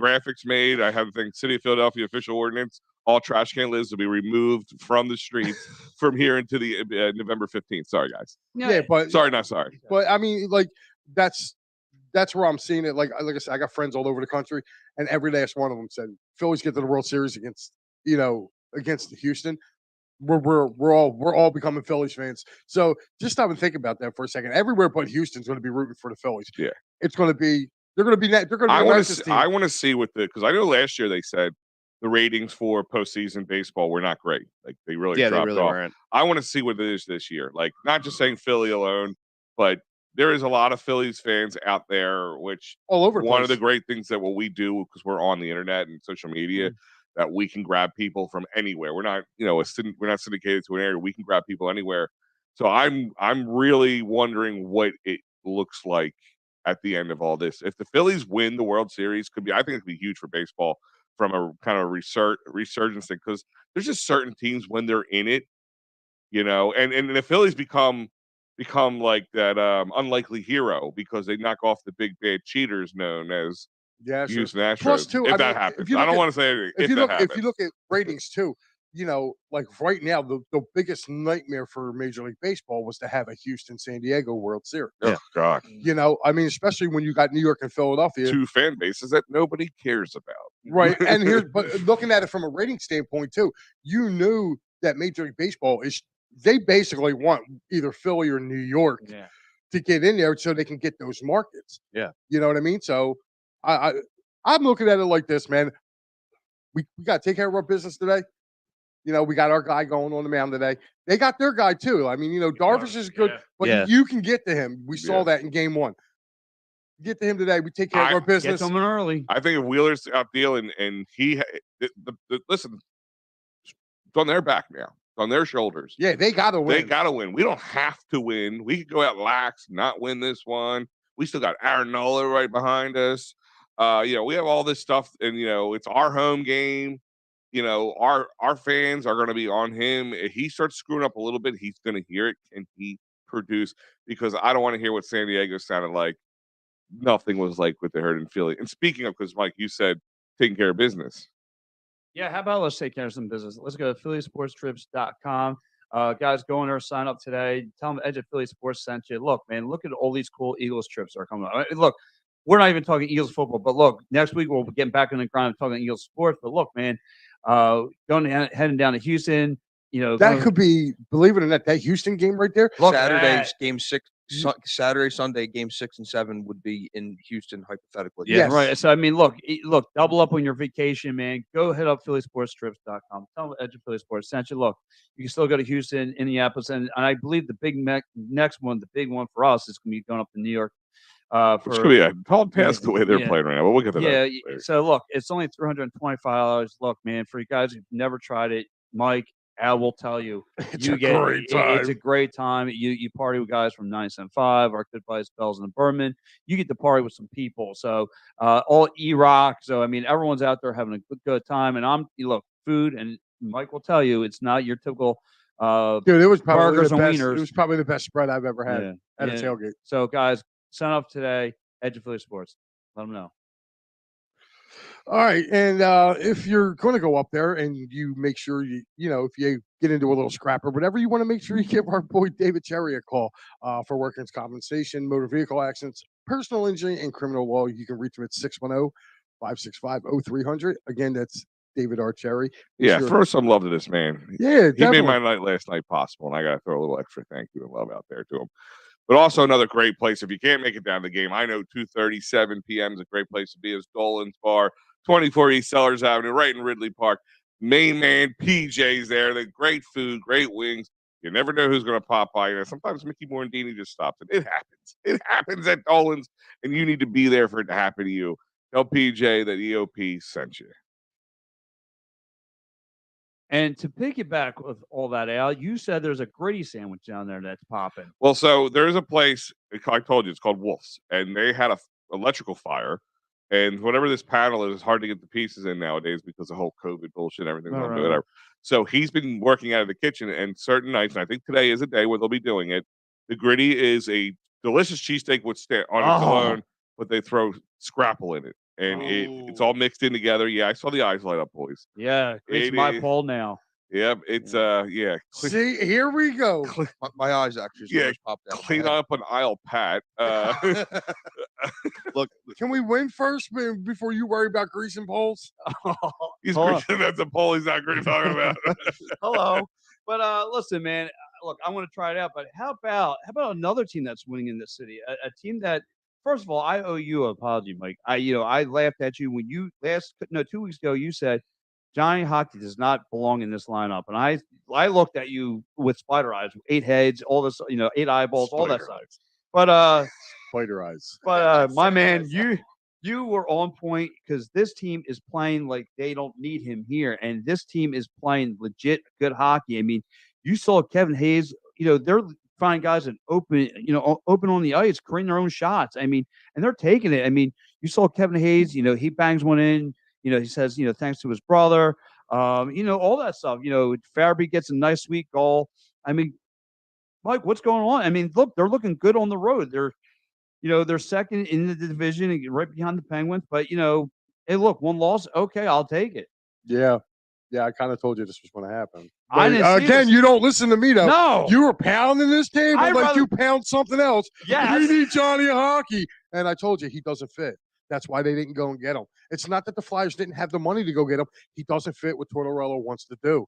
Speaker 5: graphics made. I have the thing. City of Philadelphia official ordinance. All trash can lids will be removed from the streets from here into the November 15th. Sorry, guys.
Speaker 4: Yeah, but
Speaker 5: Sorry, not sorry.
Speaker 4: But I mean, like that's where I'm seeing it. Like I said, I got friends all over the country, and every last one of them said Phillies get to the World Series against Houston. We're all becoming Phillies fans. So just stop and think about that for a second. Everywhere but Houston's going to be rooting for the Phillies.
Speaker 5: Yeah.
Speaker 4: It's going to be they're going to be
Speaker 5: I want
Speaker 4: America's
Speaker 5: to.
Speaker 4: team.
Speaker 5: I want to see what because I know last year they said the ratings for postseason baseball were not great. Like they really
Speaker 2: Yeah, they
Speaker 5: dropped
Speaker 2: really
Speaker 5: off.
Speaker 2: weren't.
Speaker 5: I want to see what it is this year. Like not just saying Philly alone, but there is a lot of Phillies fans out there, which
Speaker 4: all over.
Speaker 5: one of the
Speaker 4: place.
Speaker 5: great things that what we do because we're on the internet and social media that we can grab people from anywhere. We're not, we're not syndicated to an area. We can grab people anywhere. So I'm really wondering what it looks like at the end of all this. If the Phillies win the World Series, I think it could be huge for baseball from a kind of resurgence thing because there's just certain teams when they're in it, and the Phillies become like that unlikely hero because they knock off the big bad cheaters known as Houston Astros.
Speaker 4: Plus, too,
Speaker 5: if
Speaker 4: I
Speaker 5: that
Speaker 4: mean,
Speaker 5: happens,
Speaker 4: if you
Speaker 5: I
Speaker 4: look
Speaker 5: don't
Speaker 4: at-
Speaker 5: want to say anything.
Speaker 4: If you
Speaker 5: If
Speaker 4: look at ratings too, like right now, the biggest nightmare for Major League Baseball was to have a Houston-San Diego World Series.
Speaker 5: oh God,
Speaker 4: I mean, especially when you got New York and Philadelphia,
Speaker 5: two fan bases that nobody cares about.
Speaker 4: right? And but looking at it from a rating standpoint too, you knew that Major League Baseball they basically want either Philly or New York
Speaker 1: Yeah.
Speaker 4: to get in there so they can get those markets.
Speaker 2: Yeah.
Speaker 4: You know what I mean? So I'm looking at it like this, man. We got to take care of our business today. We got our guy going on the mound today. They got their guy too. I mean, Darvish is good, but
Speaker 2: Yeah.
Speaker 4: you can get to him. We saw
Speaker 5: Yeah.
Speaker 4: that in game 1. Get to him today. We take care of our
Speaker 1: Get
Speaker 4: business.
Speaker 1: someone early.
Speaker 5: I think if Wheeler's out dealing and he, listen, it's on their back now, it's on their shoulders.
Speaker 4: Yeah, they got to win.
Speaker 5: They got to win. We don't have to win. We could go out lax, not win this one. We still got Aaron Nola right behind us. We have all this stuff, and it's our home game. Our fans are going to be on him. If he starts screwing up a little bit, he's going to hear it. Can he produce? Because I don't want to hear what San Diego sounded like. Nothing was like what they heard in Philly. And speaking of, because Mike, you said taking care of business.
Speaker 1: Yeah, how about let's take care of some business? Let's go to phillysportstrips.com. Guys, go in there, sign up today. Tell them Edge of Philly Sports sent you. Look, man, look at all these cool Eagles trips that are coming up. Look, we're not even talking Eagles football, but look, next week we'll be getting back in the grind of talking Eagles sports. But look, man, heading down to Houston,
Speaker 4: That could be, believe it or not, that Houston game right there.
Speaker 1: look,
Speaker 3: Saturday's game 6, Saturday, Sunday, game 6 and 7 would be in Houston, hypothetically.
Speaker 4: Yes.
Speaker 1: right. So I mean, look, double up on your vacation, man. Go hit up phillysportstrips.com. Tell them Edge of Philly Sports sent you. Look, you can still go to Houston, Indianapolis, and I believe the big next one, the big one for us is going to be going up to New York
Speaker 5: It's going to be a tall task the way they're playing right now, but we'll get to
Speaker 1: Yeah.
Speaker 5: that later.
Speaker 1: So look, it's only $325. Look, man, for you guys who've never tried it, Mike, Al will tell you,
Speaker 4: It's
Speaker 1: you
Speaker 4: a
Speaker 1: get
Speaker 4: great
Speaker 1: it's a
Speaker 4: time. great
Speaker 1: time. You party with guys from 97.5, our good buddies Bells and Berman. You get to party with some people. So all E-Rock. So I mean, everyone's out there having a good time. And look, food, and Mike will tell you, it's not your typical
Speaker 4: Dude, it was probably
Speaker 1: burgers
Speaker 4: the
Speaker 1: and
Speaker 4: best.
Speaker 1: wieners.
Speaker 4: It was probably the best spread I've ever had at a
Speaker 1: Yeah.
Speaker 4: tailgate.
Speaker 1: So guys, sign up today. Edge of Philly Sports. Let them know.
Speaker 4: All right, and if you're going to go up there, and you make sure if you get into a little scrap or whatever, you want to make sure you give our boy David Cherry a call for workers' compensation, motor vehicle accidents, personal injury, and criminal law. You can reach him at 610-565-0300. Again, that's David R. Cherry.
Speaker 5: Yeah, throw some love to this man.
Speaker 4: Yeah,
Speaker 5: he made
Speaker 4: definitely.
Speaker 5: my night last night possible, and I got to throw a little extra thank you and love out there to him. But also another great place, if you can't make it down to the game, I know 2:37 p.m. is a great place to be, is Dolan's Bar, 24 East Sellers Avenue, right in Ridley Park. Main man, PJ's there. They're great food, great wings. You never know who's going to pop by. Sometimes Mickey Morandini just stops it. It happens. It happens at Dolan's, and you need to be there for it to happen to you. Tell PJ that EOP sent you.
Speaker 1: And to piggyback with all that, Al, you said there's a gritty sandwich down there that's popping.
Speaker 5: Well, so there's a place, I told you, it's called Wolf's, and they had a electrical fire, and whatever this panel is, it's hard to get the pieces in nowadays because of the whole COVID bullshit, everything's on whatever. So he's been working out of the kitchen, and certain nights, and I think today is a day where they'll be doing it. The gritty is a delicious cheesesteak with on its alone, but they throw scrapple in it. And it's all mixed in together. Yeah, I saw the eyes light up, boys.
Speaker 1: Yeah, it's my poll now.
Speaker 5: Yep, it's
Speaker 4: See, here we go.
Speaker 3: My eyes actually just popped out.
Speaker 5: Clean up an aisle, Pat.
Speaker 4: Look, can we win first before you worry about greasing poles?
Speaker 5: He's greasing. That's a pole he's not great talking about.
Speaker 1: Hello, but listen, man. Look, I want to try it out. But how about another team that's winning in this city? A team that. First of all, I owe you an apology, Mike. I laughed at you when you 2 weeks ago you said Johnny Hockey does not belong in this lineup, and I looked at you with spider eyes, 8 heads, all this, 8 eyeballs, all that stuff. But
Speaker 4: spider eyes.
Speaker 1: But my man, you were on point because this team is playing like they don't need him here, and this team is playing legit good hockey. I mean, you saw Kevin Hayes. They're find guys that open on the ice, creating their own shots. I mean, and they're taking it. I mean, you saw Kevin Hayes, he bangs one in, he says, thanks to his brother, all that stuff. Farabee gets a nice, sweet goal. I mean, Mike, what's going on? I mean, look, they're looking good on the road. They're second in the division, right behind the Penguins. But, hey, look, one loss. Okay, I'll take it.
Speaker 4: Yeah. Yeah, I kind of told you this was going to happen. But,
Speaker 1: I didn't see
Speaker 4: again,
Speaker 1: this.
Speaker 4: you don't listen to me, though.
Speaker 1: No.
Speaker 4: You were pounding this table you pound something else.
Speaker 1: Yes.
Speaker 4: We need Johnny Hockey. And I told you, he doesn't fit. That's why they didn't go and get him. It's not that the Flyers didn't have the money to go get him. He doesn't fit what Tortorella wants to do.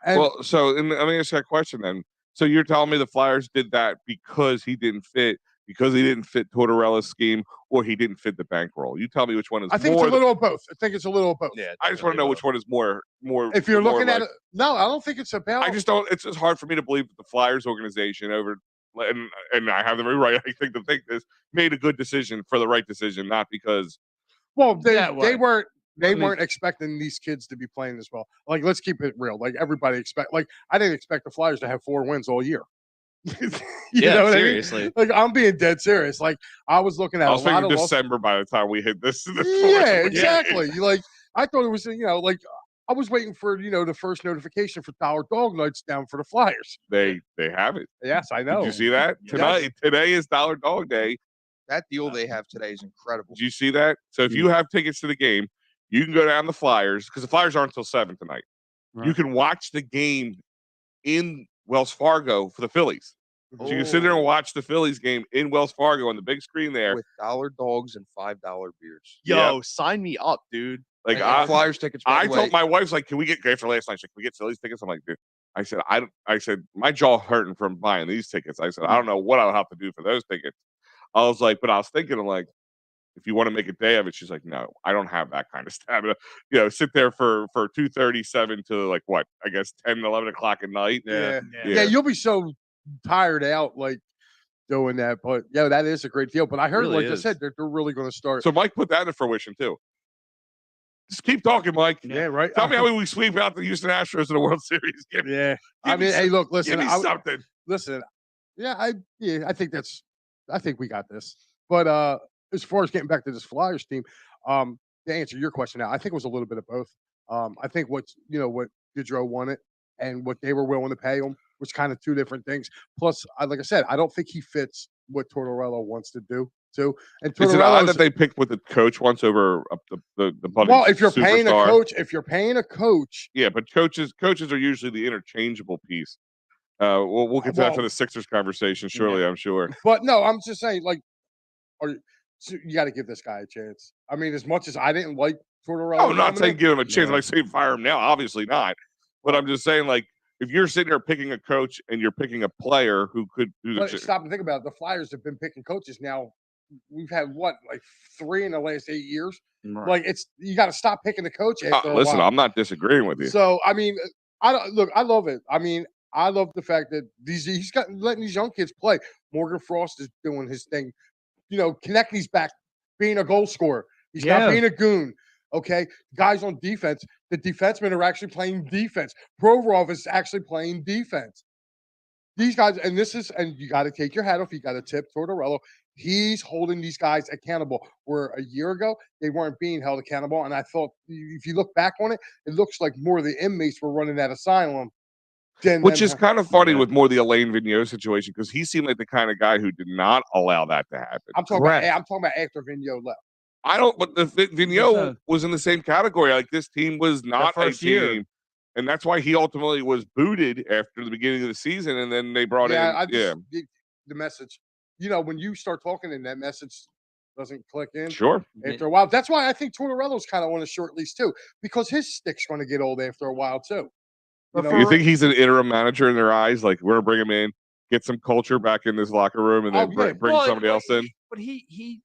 Speaker 4: And
Speaker 5: well, so let me ask you a question then. So you're telling me the Flyers did that because he didn't fit Tortorella's scheme, or he didn't fit the bankroll? You tell me which one is.
Speaker 4: I think it's a little of both. I think it's a little of both.
Speaker 5: Yeah, I just want to know which one is more.
Speaker 4: If you're looking at it, no, I don't think it's about.
Speaker 5: I just don't. It's just hard for me to believe that the Flyers organization and I have them right. I think this made a good decision for the right decision, not because.
Speaker 4: Well, they weren't. They weren't expecting these kids to be playing this well. Like, let's keep it real. Like, everybody I didn't expect the Flyers to have 4 wins all year. you know what
Speaker 2: seriously.
Speaker 4: I mean? Like, I'm being dead serious. Like, I was looking at
Speaker 5: I was thinking December by the time we hit this.
Speaker 4: Yeah, exactly. Like, I thought it was, I was waiting for, the first notification for Dollar Dog Nights down for the Flyers.
Speaker 5: They have it.
Speaker 4: Yes, I know.
Speaker 5: Did you see that? Today is Dollar Dog Day.
Speaker 3: That deal they have today is incredible.
Speaker 5: Did you see that? So if you have tickets to the game, you can go down the Flyers, because the Flyers aren't until 7 tonight. Right. You can watch the game in Wells Fargo for the Phillies. So you can sit there and watch the Phillies game in Wells Fargo on the big screen there.
Speaker 3: With $1 dogs and $5 beers.
Speaker 2: Yo, sign me up, dude.
Speaker 5: Like,
Speaker 3: Flyers tickets.
Speaker 5: I told my wife's like, can we get after last night? She's like, can we get Phillies tickets? I'm like, dude. I said, my jaw hurting from buying these tickets. I said, I don't know what I'll have to do for those tickets. I was like, but I was thinking, I'm like, if you want to make a day of it, she's like, no, I don't have that kind of stamina. Sit there for 2:37 to like what? I guess 10, 11 o'clock at night.
Speaker 4: Yeah, you'll be so tired out. Like, doing that. But yeah, that is a great deal. But I heard,
Speaker 2: Really
Speaker 4: like I
Speaker 2: is.
Speaker 4: said, they're really going to start.
Speaker 5: So Mike put that into fruition too. Just keep talking, Mike.
Speaker 4: Yeah, right.
Speaker 5: Tell me how we sweep out the Houston Astros in the World Series. Give,
Speaker 4: Yeah, I
Speaker 5: give me
Speaker 4: mean, hey,
Speaker 5: some-
Speaker 4: look,
Speaker 5: give
Speaker 4: listen,
Speaker 5: me something.
Speaker 4: listen. Yeah, I think we got this. But as far as getting back to this Flyers team, to answer your question now, I think it was a little bit of both. I think what Devereaux wanted and what they were willing to pay him was kind of two different things. Plus, like I said, I don't think he fits what Tortorella wants to do too. And
Speaker 5: Is it odd
Speaker 4: Tortorella's
Speaker 5: that they picked with the coach once over the budding
Speaker 4: well, if you're paying a
Speaker 5: superstar?
Speaker 4: coach,
Speaker 5: Yeah, but coaches are usually the interchangeable piece. We'll get to that for the Sixers conversation, surely. I'm sure.
Speaker 4: but no, I'm just saying, like, so you got to give this guy a chance. I mean, as much as I didn't like Tortorella,
Speaker 5: No, I'm not saying give him a chance.
Speaker 4: Yeah.
Speaker 5: Like say fire him now. Obviously not. But I'm just saying, like, if you're sitting there picking a coach and you're picking a player who could do
Speaker 4: But stop and think about it. The Flyers have been picking coaches now. We've had what, like 3 in the last 8 years.
Speaker 1: Right.
Speaker 4: Like you got to stop picking the coach after a
Speaker 5: listen,
Speaker 4: while.
Speaker 5: I'm not disagreeing with you.
Speaker 4: So I mean, I love it. I mean, I love the fact that he's got letting these young kids play. Morgan Frost is doing his thing. Konechny's back being a goal scorer. He's not being a goon. Okay, guys on defense, the defensemen are actually playing defense. Provorov is actually playing defense. These guys, and you got to take your hat off. You got to tip Tortorella. He's holding these guys accountable. Where a year ago they weren't being held accountable, and I thought if you look back on it, it looks like more of the inmates were running that asylum.
Speaker 5: Which is kind of funny with more the Alain Vigneault situation because he seemed like the kind of guy who did not allow that to happen.
Speaker 4: I'm talking about after Vigneault left.
Speaker 5: I don't, but the Vigneault was in the same category. Like this team was not a team, and that's why he ultimately was booted after the beginning of the season, and then they brought in
Speaker 4: the message. When you start talking and that message doesn't click in,
Speaker 5: sure.
Speaker 4: After a while, that's why I think Tortorella's kind of on a short leash too, because his stick's going to get old after a while too.
Speaker 5: You think he's an interim manager in their eyes? Like we're gonna bring him in, get some culture back in this locker room, and then bring somebody else in.
Speaker 1: But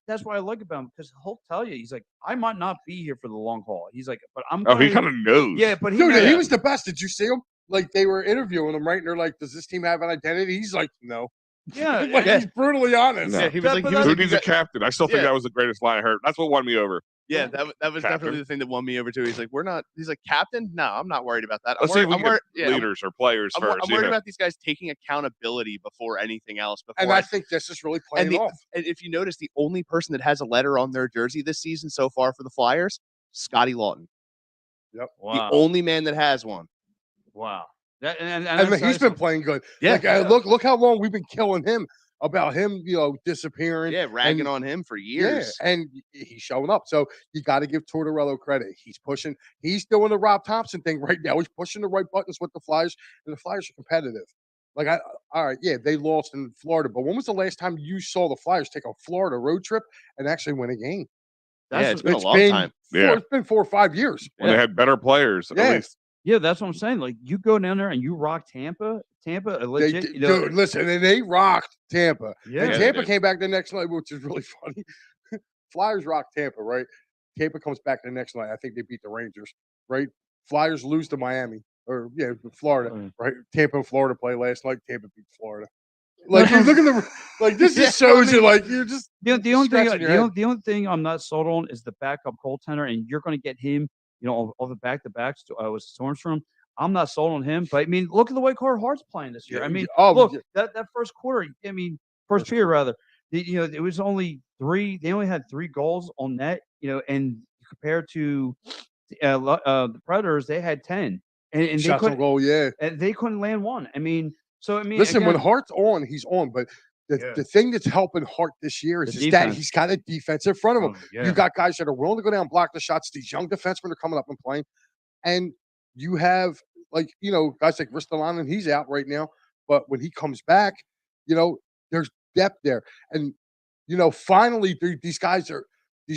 Speaker 1: that's what I like about him because he'll tell you, he's like, I might not be here for the long haul. He's like, but I'm.
Speaker 5: He kind of knows.
Speaker 1: Yeah, but
Speaker 4: he was the best. Did you see him? Like they were interviewing him, right? And they're like, "Does this team have an identity?" He's like, "No."
Speaker 1: Yeah,
Speaker 4: he's brutally honest.
Speaker 2: Yeah, he was like,
Speaker 5: "Who needs a captain?" I still think that was the greatest line I heard. That's what won me over.
Speaker 2: Yeah, that was definitely the thing that won me over too. He's like, he's like, captain? No, I'm not worried about that.
Speaker 5: Let's see if we can get leaders or players first.
Speaker 2: I'm worried about these guys taking accountability before anything else.
Speaker 4: And I think this is really playing off.
Speaker 2: And if you notice, the only person that has a letter on their jersey this season so far for the Flyers, Scotty Lawton.
Speaker 4: Yep.
Speaker 2: Wow. The only man that has one.
Speaker 1: Wow.
Speaker 4: And he's been playing good. Yeah. Look how long we've been killing him. About him, disappearing.
Speaker 2: Yeah, ragging on him for years.
Speaker 4: Yeah, and he's showing up. So you got to give Tortorella credit. He's pushing. He's doing the Rob Thompson thing right now. He's pushing the right buttons with the Flyers, and the Flyers are competitive. All right, they lost in Florida, but when was the last time you saw the Flyers take a Florida road trip and actually win a game?
Speaker 2: It's been a long time.
Speaker 4: It's been 4 or 5 years.
Speaker 5: When they had better players, at least.
Speaker 1: Yeah, that's what I'm saying. Like you go down there and you rock Tampa. Tampa, legit.
Speaker 4: Dude, listen, and they rocked Tampa.
Speaker 1: Yeah,
Speaker 4: and Tampa came back the next night, which is really funny. Flyers rocked Tampa, right? Tampa comes back the next night. I think they beat the Rangers, right? Flyers lose to Miami Florida, right? Tampa and Florida play last night. Tampa beat Florida. Like look at the this just shows you like you're just
Speaker 1: the only thing I'm not sold on is the backup goaltender, and you're going to get him. All the back-to-backs with Stormstrom. I'm not sold on him, but I mean, look at the way Carter Hart's playing this year. I mean, look that first quarter. I mean, first period rather. It was only 3. They only had 3 goals on net. And compared to the Predators, they had 10. And
Speaker 4: shots on goal. Yeah,
Speaker 1: and they couldn't land one. I mean,
Speaker 4: listen, again, when Hart's on, he's on, but. The thing that's helping Hart this year is that he's got a defense in front of him. You got guys that are willing to go down and block the shots. These young defensemen are coming up and playing. And you have, guys like Ristolainen, he's out right now. But when he comes back, there's depth there. And, finally, these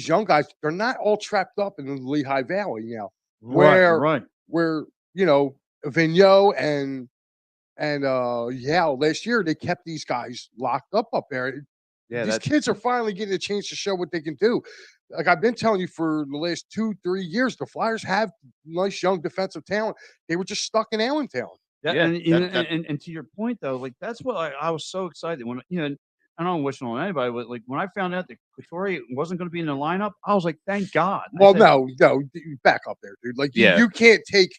Speaker 4: young guys, they're not all trapped up in the Lehigh Valley now. Where Vigneault and last year they kept these guys locked up there. Yeah, these kids are finally getting a chance to show what they can do. Like I've been telling you for the last 2-3 years, the Flyers have nice young defensive talent. They were just stuck in Allentown.
Speaker 1: And to your point though, like that's what I was so excited when I don't wish it on anybody, but like when I found out that Couturier wasn't going to be in the lineup, I was like, thank God. I
Speaker 4: Well,
Speaker 1: said,
Speaker 4: no, back up there, dude. Like,
Speaker 2: Yeah.
Speaker 4: you can't take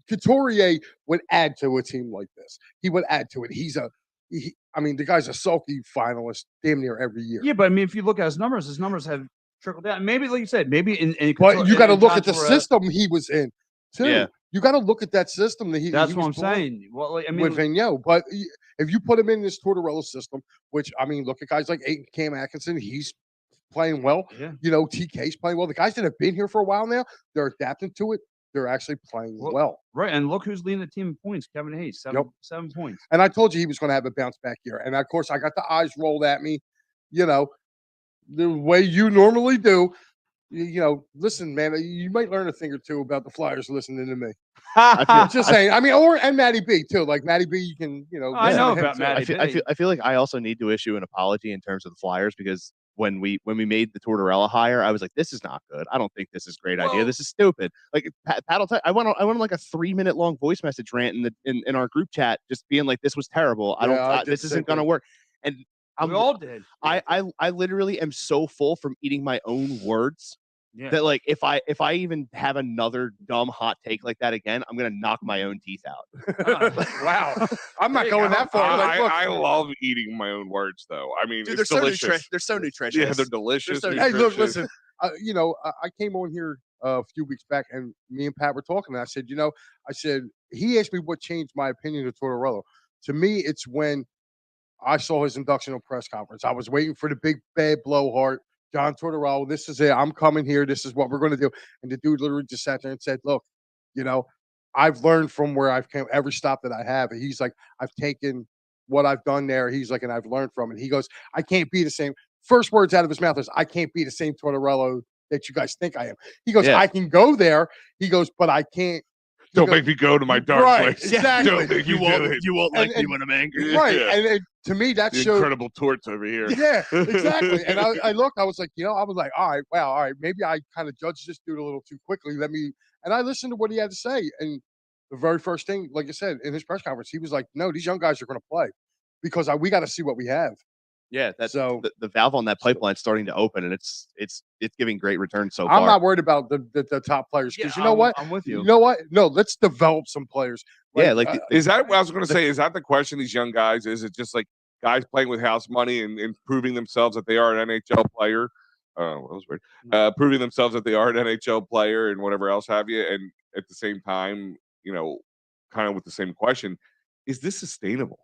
Speaker 4: Couturier would add to a team like this. He would add to it. I mean, the guy's a sulky finalist damn near every year.
Speaker 1: Yeah, but I mean, if you look at his numbers have trickled down. Maybe, like you said, maybe in
Speaker 4: But you got to
Speaker 1: in
Speaker 4: look
Speaker 1: John
Speaker 4: at the
Speaker 1: Tortorella-
Speaker 4: system he was in too.
Speaker 2: Yeah.
Speaker 4: You got to look at that system that he.
Speaker 1: That's
Speaker 4: he
Speaker 1: what I'm
Speaker 4: was playing
Speaker 1: saying. Well, like, I mean,
Speaker 4: with Vigneault. But if you put him in this Tortorella system, which I mean, look at guys like Aiton Cam Atkinson. He's playing well.
Speaker 1: yeah.
Speaker 4: You know, TK's playing well. The guys that have been here for a while now, they're adapting to it. They're actually playing well.
Speaker 1: Right, and look who's leading the team in points. Kevin Hayes, 7 points.
Speaker 4: And I told you he was going to have a bounce back year. And of course, I got the eyes rolled at me, you know, the way you normally do. You know, listen, man, you might learn a thing or two about the Flyers listening to me. I'm just saying. I mean, and Matty B too. Like Matty B, you can, you know.
Speaker 1: I know
Speaker 4: listen to him
Speaker 1: about
Speaker 4: too.
Speaker 1: Matty.
Speaker 2: I feel like I also need to issue an apology in terms of the Flyers because when we made the Tortorella hire, I was like, this is not good. I don't think this is a great idea. This is stupid. Like Pat will tell I went on like a 3-minute long voice message rant in our group chat, just being like, this was terrible. This isn't gonna work. And
Speaker 1: We all did.
Speaker 2: I literally am so full from eating my own words that like if I even have another dumb hot take like that again, I'm gonna knock my own teeth out.
Speaker 4: Wow, I'm not going that far. Like, look,
Speaker 5: I love eating my own words, though. I mean,
Speaker 2: Dude,
Speaker 5: it's
Speaker 2: they're
Speaker 5: delicious.
Speaker 2: they're so nutritious.
Speaker 5: Yeah, they're delicious.
Speaker 2: so
Speaker 4: hey, look,
Speaker 5: nutritious.
Speaker 4: listen. You know, I came on here a few weeks back, and me and Pat were talking. And I said, you know, he asked me what changed my opinion of Tortorella. To me, it's when I saw his inductional press conference. I was waiting for the big bad blowhard, John Tortorella. This is it. I'm coming here. This is what we're going to do. And the dude literally just sat there and said, look, you know, I've learned from where I've come, every stop that I have. And he's like, I've taken what I've done there. He's like, and I've learned from it. He goes, I can't be the same. First words out of his mouth is, I can't be the same Tortorella that you guys think I am. He goes,
Speaker 2: Yeah.
Speaker 4: I can go there. He goes, but I can't.
Speaker 5: Don't make me go to my dark
Speaker 4: Right,
Speaker 5: place.
Speaker 4: exactly.
Speaker 5: Don't make me do it.
Speaker 2: You won't
Speaker 4: like me
Speaker 2: when I'm angry.
Speaker 4: Right.
Speaker 5: Yeah.
Speaker 4: And to me, that
Speaker 5: The
Speaker 4: showed.
Speaker 5: incredible torts over here.
Speaker 4: Yeah, exactly. And I looked, I was like, you know, I was like, all right, maybe I kind of judged this dude a little too quickly. And I listened to what he had to say. And the very first thing, like I said, in his press conference, he was like, no, these young guys are going to play because we got to see what we have.
Speaker 2: Yeah, that's
Speaker 4: So-
Speaker 2: the valve on that pipeline's starting to open, and it's giving great returns so far.
Speaker 4: I'm not worried about the top players because you know what?
Speaker 1: I'm with you.
Speaker 4: You know what? No, let's develop some players.
Speaker 2: Yeah, like
Speaker 5: Is that what I was going to say? Is that the question? These young guys, is it just like guys playing with house money and proving themselves that they are an NHL player? Oh, that was weird. Proving themselves that they are an NHL player and whatever else have you. And at the same time, you know, kind of with the same question, is this sustainable?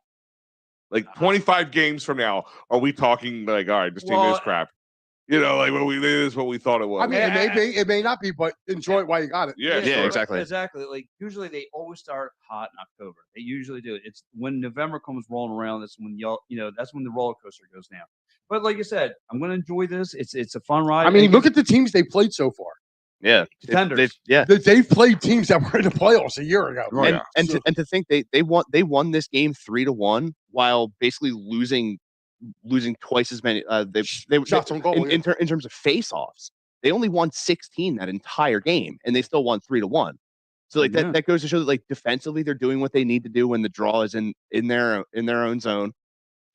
Speaker 5: Like 25 games from now, are we talking like, all right, this team is crap? You know, like this is what we thought it was.
Speaker 4: I mean, it may be, it may not be, but enjoy it while you got it.
Speaker 5: yeah,
Speaker 2: Yeah,
Speaker 5: sure.
Speaker 2: exactly.
Speaker 1: Exactly. Like usually they always start hot in October. They usually do. It's when November comes rolling around. That's when that's when the roller coaster goes down. But like I said, I'm going to enjoy this. It's a fun ride.
Speaker 4: I mean, look at the teams they played so far.
Speaker 2: Yeah,
Speaker 1: Contenders.
Speaker 4: They've played teams that were in the playoffs a year ago.
Speaker 5: Oh, yeah.
Speaker 2: and to think they won this game 3-1 while basically losing twice as many. They
Speaker 4: Shots on goal,
Speaker 2: in terms of face-offs. They only won 16 that entire game, and they still won 3-1. So like that goes to show that like defensively they're doing what they need to do when the draw is in their own zone.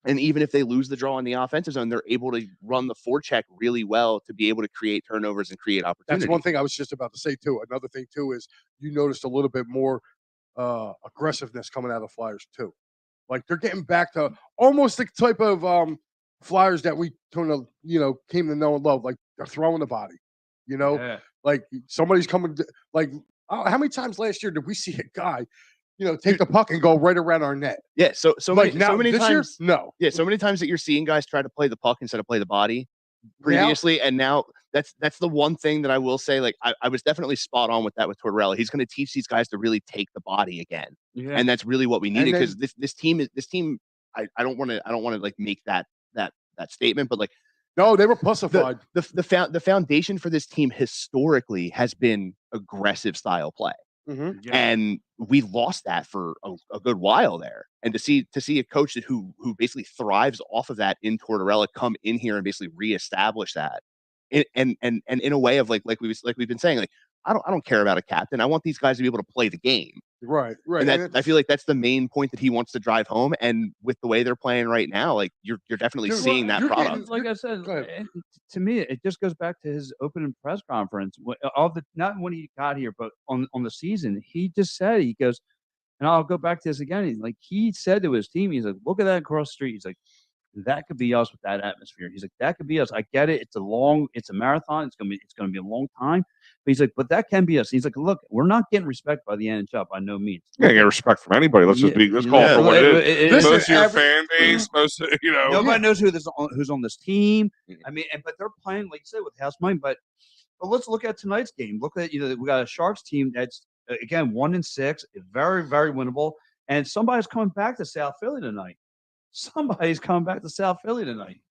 Speaker 2: And even if they lose the draw in the offensive zone, they're able to run the forecheck really well to be able to create turnovers and create opportunities.
Speaker 4: That's one thing I was just about to say too. Another thing too is you noticed a little bit more aggressiveness coming out of the Flyers too. Like they're getting back to almost the type of Flyers that we came to know and love. Like they're throwing the body, like somebody's coming. Like how many times last year did we see a guy, take the puck and go right around our net?
Speaker 2: Yeah, so
Speaker 4: Like
Speaker 2: many, so many
Speaker 4: this
Speaker 2: times.
Speaker 4: year, no.
Speaker 2: Yeah, so many times that you're seeing guys try to play the puck instead of play the body previously, and now that's the one thing that I will say. Like I was definitely spot on with that with Tortorella. He's going to teach these guys to really take the body again, and that's really what we needed because this team. I don't want to like make that statement, but like
Speaker 4: no, they were pussified.
Speaker 2: The foundation for this team historically has been aggressive style play.
Speaker 4: Mm-hmm.
Speaker 1: Yeah.
Speaker 2: And we lost that for a good while there. And to see a coach who basically thrives off of that in Tortorella come in here and basically reestablish that, and in a way of like we've been saying, like I don't care about a captain. I want these guys to be able to play the game.
Speaker 4: Right.
Speaker 2: And that, I feel like that's the main point that he wants to drive home. And with the way they're playing right now, like you're definitely
Speaker 4: Dude,
Speaker 2: seeing that
Speaker 4: you're
Speaker 2: product.
Speaker 4: getting-
Speaker 1: Like I said,
Speaker 4: Go ahead.
Speaker 1: to me, it just goes back to his opening press conference. All the not when he got here, but on the season, he just said, he goes, and I'll go back to this again. He said to his team, he's like, look at that across the street. He's like, that could be us with that atmosphere. He's like, that could be us. I get it. It's a marathon. It's gonna be a long time. But he's like, but that can be us. He's like, look, we're not getting respect by the NHL by no means.
Speaker 5: You can't get respect from anybody. Let's call it for what it is.
Speaker 4: Listen,
Speaker 5: Most of your
Speaker 4: every-
Speaker 5: fan base, most of,
Speaker 1: Nobody knows who's on this team.
Speaker 5: Mhm.
Speaker 1: I mean, but they're playing, like you said, with house money. But let's look at tonight's game. Look at we got a Sharks team that's again 1-6, very very winnable, and somebody's coming back to South Philly tonight. Somebody's coming back to South Philly tonight.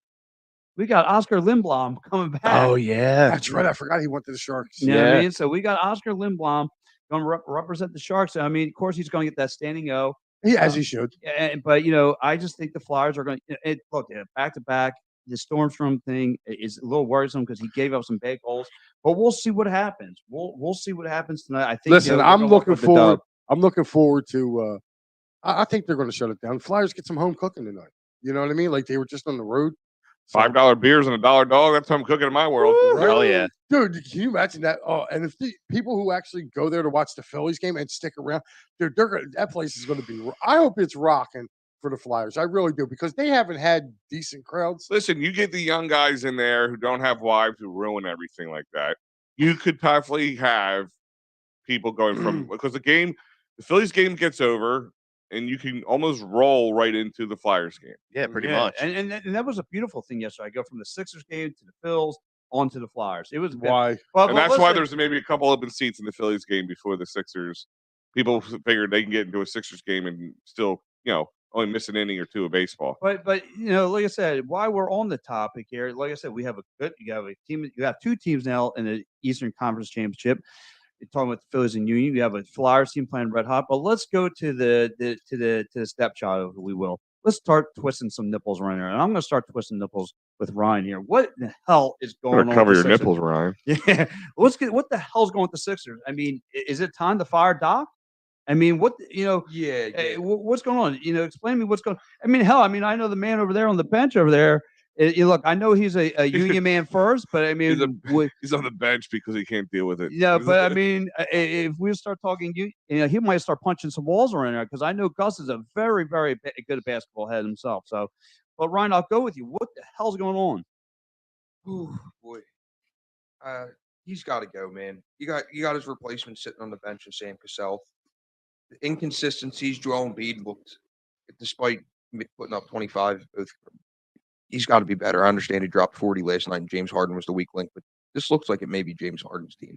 Speaker 1: We got Oscar Lindblom coming back.
Speaker 2: Oh yeah,
Speaker 4: That's right. I forgot he went to the Sharks.
Speaker 1: You know what I
Speaker 2: Yeah.
Speaker 1: mean? So we got Oscar Lindblom going to represent the Sharks. I mean, of course, he's going to get that standing O.
Speaker 4: As he should.
Speaker 1: But I just think the Flyers are going to look back to back. The Stormstrom thing is a little worrisome because he gave up some big goals. But we'll see what happens. We'll see what happens tonight. I think.
Speaker 4: Listen,
Speaker 1: they're
Speaker 4: I'm
Speaker 1: gonna walk
Speaker 4: looking
Speaker 1: with the
Speaker 4: forward.
Speaker 1: dub.
Speaker 4: I'm looking forward to. I think they're going to shut it down. Flyers get some home cooking tonight. You know what I mean? Like they were just on the road. So-
Speaker 5: $5 beers and a $1 dog. That's how I'm cooking in my world.
Speaker 2: hell yeah.
Speaker 4: Dude, can you imagine that? Oh, and if the people who actually go there to watch the Phillies game and stick around, dude, that place is going to be. I hope it's rocking for the Flyers. I really do because they haven't had decent crowds.
Speaker 5: Listen, you get the young guys in there who don't have wives who ruin everything like that. You could possibly have people going from because the Phillies game gets over, and you can almost roll right into the Flyers game.
Speaker 2: Yeah, pretty
Speaker 1: Yeah,
Speaker 2: much.
Speaker 1: and that was a beautiful thing yesterday. I go from the Sixers game to the Phils onto the Flyers. It was
Speaker 4: Why?
Speaker 1: Well,
Speaker 5: And that's why
Speaker 1: listen,
Speaker 5: there's maybe a couple open seats in the Phillies game before the Sixers. People figured they can get into a Sixers game and still, only miss an inning or two of baseball.
Speaker 1: But like I said, while we're on the topic here, like I said, you have a team. You have two teams now in the Eastern Conference Championship. You're talking about the Phillies and Union. You have a Flyers team playing red hot. But let's go to the stepchild, if we will. Let's start twisting some nipples around here. And I'm going to start twisting nipples with Ryan here. What the hell is
Speaker 5: I'm
Speaker 1: going on?
Speaker 5: gonna cover
Speaker 1: with
Speaker 5: your
Speaker 1: the Sixers?
Speaker 5: nipples, Ryan.
Speaker 1: Yeah. What the hell's going with the Sixers? I mean, is it time to fire Doc? I mean, what's going on? Explain to me what's going on. I mean, hell, I know the man over there on the bench over there. Look, I know he's a union man first, but I mean,
Speaker 5: He's on the bench because he can't deal with it.
Speaker 1: yeah, but I mean, if we start talking, he might start punching some walls around there because I know Gus is a very, very good basketball head himself. So, but Ryan, I'll go with you. What the hell's going on?
Speaker 3: Ooh, boy. He's got to go, man. You got his replacement sitting on the bench in Sam Cassell. The inconsistencies Joel Embiid looked, despite putting up 25, he's got to be better. I understand he dropped 40 last night and James Harden was the weak link, but this looks like it may be James Harden's team.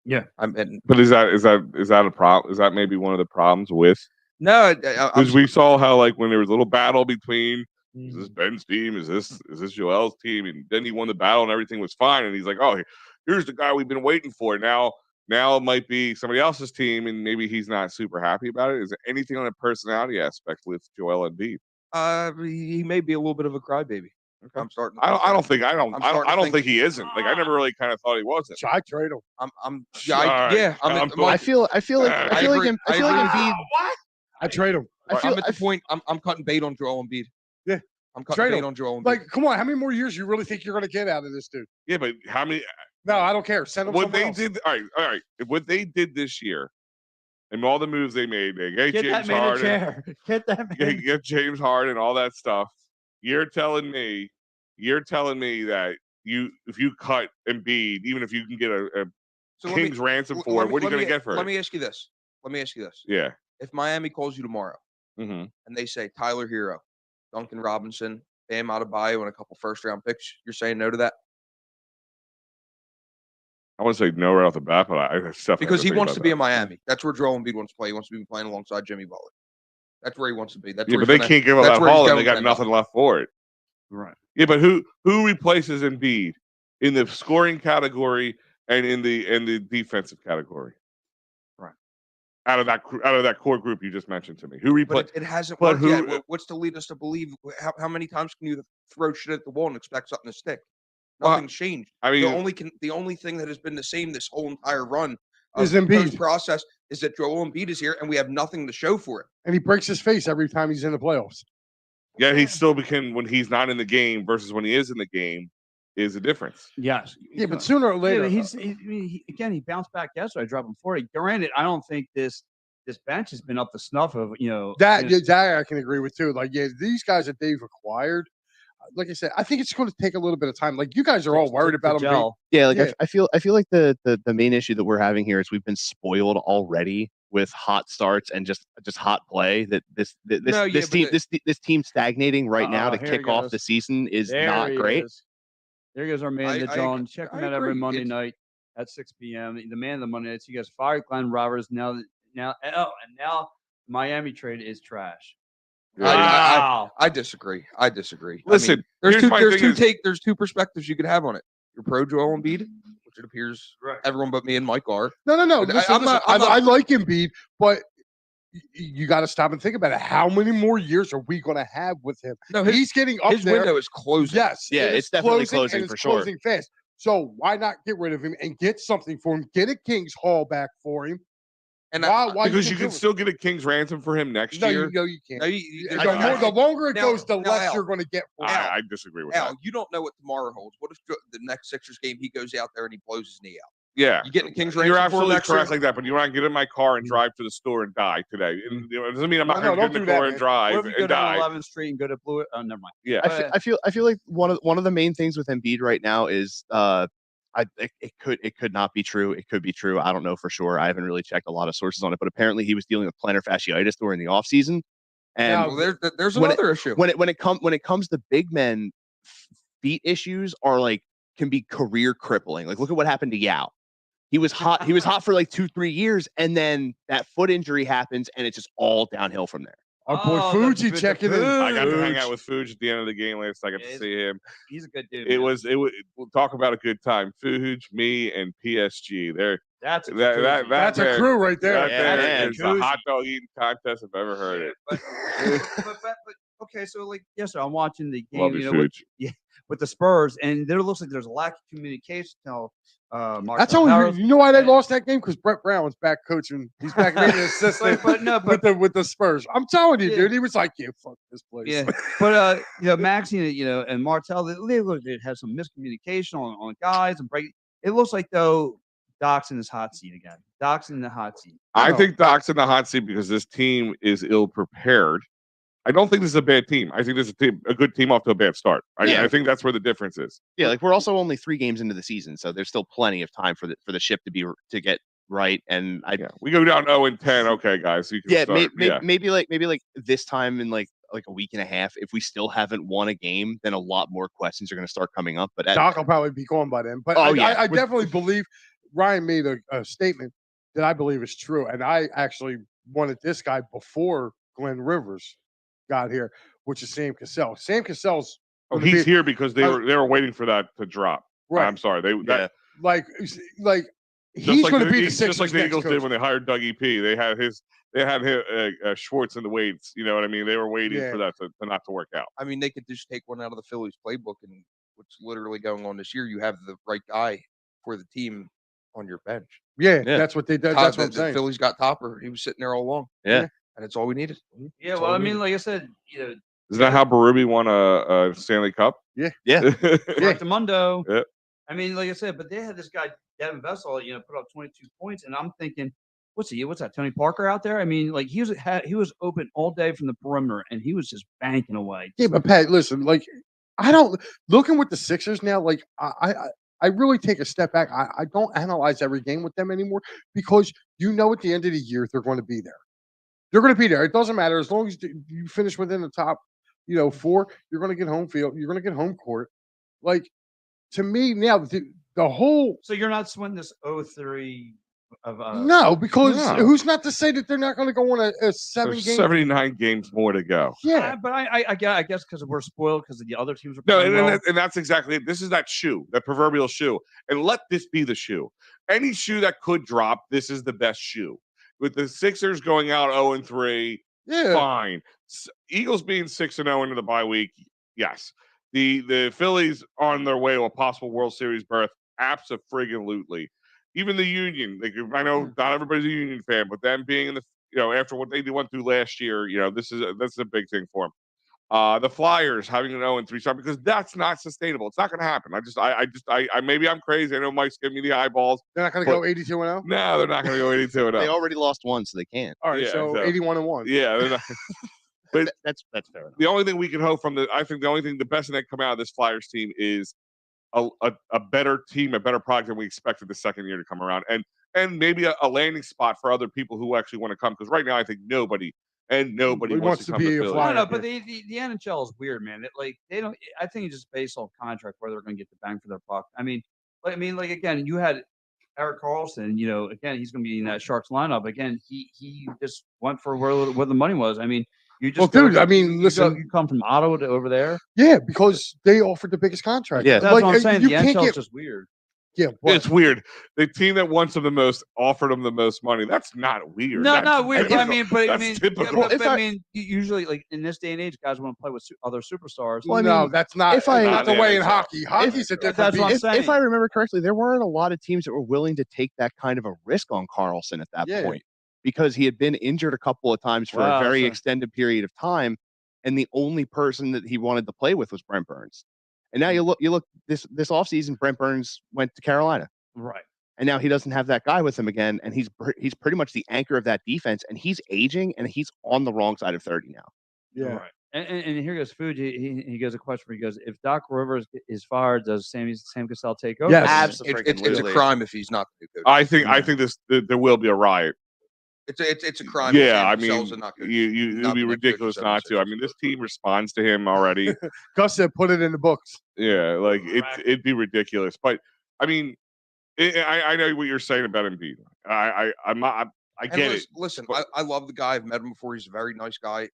Speaker 1: Yeah.
Speaker 5: But is that a problem? Is that maybe one of the problems with?
Speaker 3: No,
Speaker 5: Because we saw how when there was a little battle between is this Ben's team, is this Joel's team, and then he won the battle and everything was fine, and he's like, oh, here's the guy we've been waiting for. Now it might be somebody else's team, and maybe he's not super happy about it. Is there anything on the personality aspect with Joel Embiid?
Speaker 3: he may be a little bit of a crybaby.
Speaker 5: Okay.
Speaker 3: I'm starting.
Speaker 5: I don't think he isn't. I never really kind of thought he wasn't.
Speaker 4: I trade him.
Speaker 2: I feel like Embiid.
Speaker 4: I trade him.
Speaker 3: I'm at the point. I'm cutting bait on Joel Embiid.
Speaker 4: Yeah.
Speaker 3: I'm cutting
Speaker 4: Trade
Speaker 3: bait
Speaker 4: him.
Speaker 3: on Joel Embiid.
Speaker 4: Like, come on, how many more years you really think you're going to get out of this dude?
Speaker 5: Yeah, but how many?
Speaker 4: No, I don't care. Send him
Speaker 5: What
Speaker 4: somewhere
Speaker 5: they
Speaker 4: else.
Speaker 5: did, all right. What they did this year, and all the moves they made, they
Speaker 1: Get
Speaker 5: James
Speaker 1: that man a
Speaker 5: Harden,
Speaker 1: chair. Get that man.
Speaker 5: get James Harden, all that stuff. You're telling me that if you cut Embiid, even if you can get a king's ransom for it, what are you going to get for it?
Speaker 3: Let me ask you this.
Speaker 5: Yeah.
Speaker 3: If Miami calls you tomorrow
Speaker 5: Mm-hmm.
Speaker 3: and they say Tyler Hero, Duncan Robinson, Bam Adebayo, and a couple first-round picks, you're saying no to that?
Speaker 5: I want to say no right off the bat, but I definitely
Speaker 3: Because he wants to be in
Speaker 5: a
Speaker 3: Miami. That's where Joel Embiid wants to play. He wants to be playing alongside Jimmy Butler. That's where he wants to be. That's
Speaker 5: Yeah,
Speaker 3: where
Speaker 5: but they can't give up that haul, and they got
Speaker 3: then.
Speaker 5: nothing left for it.
Speaker 1: Right.
Speaker 5: Yeah, but who replaces Embiid in the scoring category and in the defensive category?
Speaker 1: Right.
Speaker 5: Out of that core group you just mentioned to me, who replaces?
Speaker 3: But it hasn't
Speaker 5: but
Speaker 3: worked yet. What's to lead us to believe? How many times can you throw shit at the wall and expect something to stick? Nothing's changed.
Speaker 5: I mean,
Speaker 3: the only thing that has been the same this whole entire run
Speaker 4: Is
Speaker 3: of
Speaker 4: Embiid.
Speaker 3: process is that Joel Embiid is here, and we have nothing to show for it.
Speaker 4: And he breaks his face every time he's in the playoffs.
Speaker 5: Yeah, he still became when he's not in the game versus when he is in the game is a difference.
Speaker 1: Yes.
Speaker 4: Yeah, but sooner or later,
Speaker 1: Again, he bounced back yesterday, dropping 40. Granted, I don't think this bench has been up to snuff of
Speaker 4: that I can agree with too. Like, yeah, these guys that they've acquired, like I said, I think it's going to take a little bit of time. Like, you guys are all worried about them.
Speaker 2: Yeah, like
Speaker 4: Yeah.
Speaker 2: I feel like the main issue that we're having here is we've been spoiled already with hot starts and just hot play. That this team stagnating right now to
Speaker 1: here he
Speaker 2: kick off
Speaker 1: goes.
Speaker 2: the season is
Speaker 1: There
Speaker 2: not
Speaker 1: he
Speaker 2: great.
Speaker 1: is. There goes our man, the John. Check him out every Monday night at 6 p.m. The man of the Monday nights. You guys fired Glenn Roberts. Now Miami trade is trash.
Speaker 3: Wow. I disagree.
Speaker 5: Listen,
Speaker 3: there's two perspectives you could have on it. You're pro Joel Embiid, which it appears everyone but me and Mike are.
Speaker 4: No. I like Embiid, but you got to stop and think about it. How many more years are we going to have with him?
Speaker 3: No,
Speaker 4: he's getting up
Speaker 3: his
Speaker 4: there.
Speaker 3: window is closing.
Speaker 4: Yes,
Speaker 2: yeah, it's definitely closing for sure.
Speaker 4: Closing fast. So why not get rid of him and get something for him? Get a King's Haul back for him.
Speaker 5: And why because you can still get a King's ransom for him next year.
Speaker 4: No, you can't. The longer it goes, the less you're going to get for him.
Speaker 5: I disagree with that.
Speaker 3: You don't know what tomorrow holds. What if the next Sixers game he goes out there and he blows his knee out?
Speaker 5: Yeah,
Speaker 3: you getting King's ransom?
Speaker 5: You're absolutely
Speaker 3: for
Speaker 5: correct like that. But you want to get in my car and drive to the store and die today? And, it doesn't mean I'm not going to get in the car and drive
Speaker 1: what if you
Speaker 5: and
Speaker 1: go
Speaker 5: die.
Speaker 1: down 11th Street and go to Blue? Oh, never mind.
Speaker 5: Yeah,
Speaker 2: I feel like one of the main things with Embiid right now is it could not be true. It could be true. I don't know for sure. I haven't really checked a lot of sources on it, but apparently he was dealing with plantar fasciitis during the offseason. And
Speaker 3: there's another issue
Speaker 2: when it comes to big men, feet issues can be career crippling. Like, look at what happened to Yao. He was hot. He was hot for like 2-3 years, and then that foot injury happens, and it's just all downhill from there.
Speaker 4: Our boy Fuji checking in.
Speaker 5: I got to hang out with Fuji at the end of the game last. I got to see him.
Speaker 1: He's a good dude.
Speaker 5: It was. We'll talk about a good time. Fuji, me, and PSG.
Speaker 1: That's a
Speaker 4: crew right there.
Speaker 5: It's a hot dog eating contest if I've ever heard it.
Speaker 1: But okay, so like yesterday, I'm watching the game.
Speaker 5: Love you,
Speaker 1: with the Spurs, and there looks like there's a lack of communication.
Speaker 4: That's how you know why they lost that game, because Brett Brown's back coaching. He's back being an assistant with the Spurs. I'm telling you, dude. He was like, "Yeah, fuck this place."
Speaker 1: Yeah, but Maxey, and Martell, they had some miscommunication on guys and break. It looks like though Doc's in his hot seat again. Doc's in the hot seat.
Speaker 5: I think Doc's in the hot seat because this team is ill prepared. I don't think this is a bad team. I think this is a good team off to a bad start. I think that's where the difference is.
Speaker 2: Yeah, like we're also only 3 games into the season, so there's still plenty of time for the ship to get right. And
Speaker 5: we go down 0-10. Okay, guys, you can start.
Speaker 2: Maybe like this time in like a week and a half, if we still haven't won a game, then a lot more questions are going to start coming up. But
Speaker 4: Doc will probably be gone by then. But I definitely believe Ryan made a statement that I believe is true, and I actually wanted this guy before Glenn Rivers got here, which is Sam Cassell. Sam Cassell's
Speaker 5: he's here because they were waiting for that to drop.
Speaker 4: Right.
Speaker 5: I'm sorry.
Speaker 4: He's going to be the Sixers
Speaker 5: just like the Eagles
Speaker 4: coach.
Speaker 5: did when they hired Dougie P. They had Schwartz in the weights. You know what I mean? They were waiting for that to not to work out.
Speaker 3: I mean, they could just take one out of the Phillies playbook, and what's literally going on this year, you have the right guy for the team on your bench.
Speaker 4: Yeah. That's what they did. That's what I'm saying.
Speaker 3: The Phillies got Topper. He was sitting there all along.
Speaker 2: Yeah.
Speaker 3: And it's all we needed.
Speaker 1: Yeah, well, I mean, like I said,
Speaker 5: isn't that how Berube won a Stanley Cup?
Speaker 4: Yeah.
Speaker 1: Mundo.
Speaker 5: Yeah.
Speaker 1: I mean, like I said, but they had this guy Devin Vessel, put up 22 points, and I'm thinking, what's that? Tony Parker out there? I mean, like he was open all day from the perimeter, and he was just banking away.
Speaker 4: Yeah, but Pat, listen, like looking with the Sixers now, like I really take a step back. I don't analyze every game with them anymore, because at the end of the year they're going to be there. They're going to be there. It doesn't matter. As long as you finish within the top, 4, you're going to get home field. You're going to get home court. Like, to me now, the whole.
Speaker 1: So you're not sweating this 0-3 of.
Speaker 4: No, because who's not to say that they're not going to go on a 7-game.
Speaker 5: 79 games more to go.
Speaker 4: Yeah,
Speaker 1: but I guess because we're spoiled because the other teams are.
Speaker 5: And that's exactly it. This is that shoe, that proverbial shoe, and let this be the shoe. Any shoe that could drop, this is the best shoe. With the Sixers going out 0-3, fine. Eagles being 6-0 into the bye week, yes. The Phillies on their way to a possible World Series berth, abso-friggin-lutely. even the union. Like I know not everybody's a union fan, but them being in the after what they went through last year, this is a big thing for them. The Flyers having an 0-3 start because that's not sustainable. It's not going to happen. I maybe I'm crazy. I know Mike's giving me the eyeballs.
Speaker 4: They're not going to go 82-0.
Speaker 5: No, they're not going to go 82-0.
Speaker 2: They already lost one, so they can't.
Speaker 4: All right, so 81-1.
Speaker 5: Yeah, they're not. But
Speaker 2: that's fair enough.
Speaker 5: The only thing we can hope from the best thing that come out of this Flyers team is a better team, a better product than we expected the second year to come around, and maybe a landing spot for other people who actually want to come. Because right now, I think nobody wants to come to Philly.
Speaker 1: No, but the NHL is weird, man. They don't. I think it's just based on contract where they're going to get the bang for their buck. I mean, again, you had Erik Karlsson. Again, he's going to be in that Sharks lineup. Again, he just went for where the money was. I mean, you just
Speaker 4: listen,
Speaker 1: you come from Ottawa to over there.
Speaker 4: Yeah, because they offered the biggest contract.
Speaker 1: Yeah, that's what I'm saying. The NHL is just weird.
Speaker 4: Yeah,
Speaker 5: it's weird. The team that wants them the most offered them the most money. That's not weird.
Speaker 1: No, not weird.
Speaker 5: Typical.
Speaker 1: Usually, like in this day and age, guys want to play with other superstars.
Speaker 4: Well, no, that's not. That's the way in hockey. Hockey's a different.
Speaker 1: That's what I'm saying.
Speaker 2: If I remember correctly, there weren't a lot of teams that were willing to take that kind of a risk on Karlsson at that point because he had been injured a couple of times for a very extended period of time, and the only person that he wanted to play with was Brent Burns. And now you look this offseason, Brent Burns went to Carolina.
Speaker 1: Right.
Speaker 2: And now he doesn't have that guy with him again. And he's pretty much the anchor of that defense. And he's aging and he's on the wrong side of 30 now.
Speaker 4: Yeah.
Speaker 1: Right. And here goes Fuji. He goes a question. He goes, if Doc Rivers is fired, does Sam Cassell take over?
Speaker 4: Yes,
Speaker 2: absolutely.
Speaker 3: It's a crime if he's not the new coach.
Speaker 5: I think there will be a riot.
Speaker 3: It's a crime.
Speaker 5: Yeah, I mean, it'd be ridiculous not to. I mean, this team responds to him already.
Speaker 4: Gus said, "Put it in the books."
Speaker 5: Yeah, like it'd be ridiculous. But I mean, I know what you're saying about Embiid. I get it.
Speaker 3: Listen, I love the guy. I've met him before. He's a very nice guy.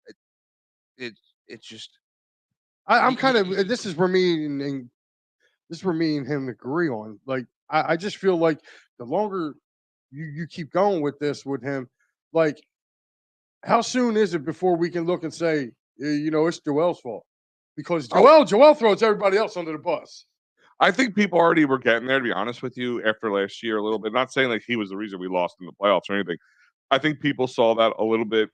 Speaker 3: It's just.
Speaker 4: I'm kind of. This is where me and him agree on. Like, I just feel like the longer you keep going with this with him. Like, how soon is it before we can look and say, it's Joel's fault? Because Joel throws everybody else under the bus.
Speaker 5: I think people already were getting there, to be honest with you, after last year a little bit. Not saying like he was the reason we lost in the playoffs or anything. I think people saw that a little bit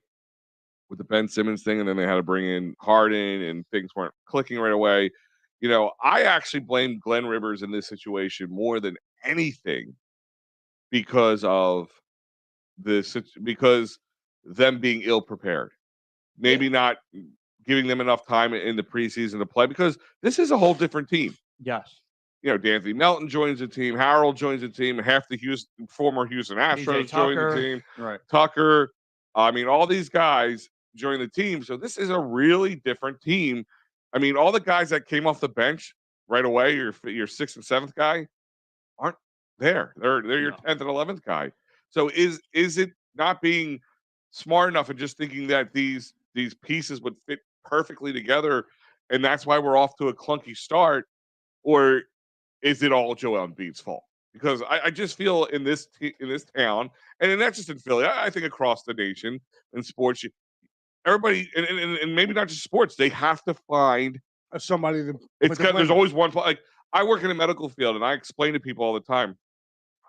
Speaker 5: with the Ben Simmons thing, and then they had to bring in Harden, and things weren't clicking right away. I actually blame Glenn Rivers in this situation more than anything because of because them being ill prepared, maybe not giving them enough time in the preseason to play, because this is a whole different team.
Speaker 1: Yes.
Speaker 5: D'Anthony Melton joins the team, Harold joins the team, half the former Houston Astros join the team,
Speaker 1: right?
Speaker 5: Tucker, I mean, all these guys join the team, so this is a really different team. I mean, all the guys that came off the bench right away, your sixth and seventh guy, aren't there. They're your 10th and 11th guy. So is it not being smart enough and just thinking that these pieces would fit perfectly together, and that's why we're off to a clunky start, or is it all Joel Embiid's fault? Because I just feel in this town, and not just in Philly, I think across the nation in sports, everybody, and maybe not just sports, they have to find
Speaker 4: somebody.
Speaker 5: There's always one. Like, I work in the medical field, and I explain to people all the time,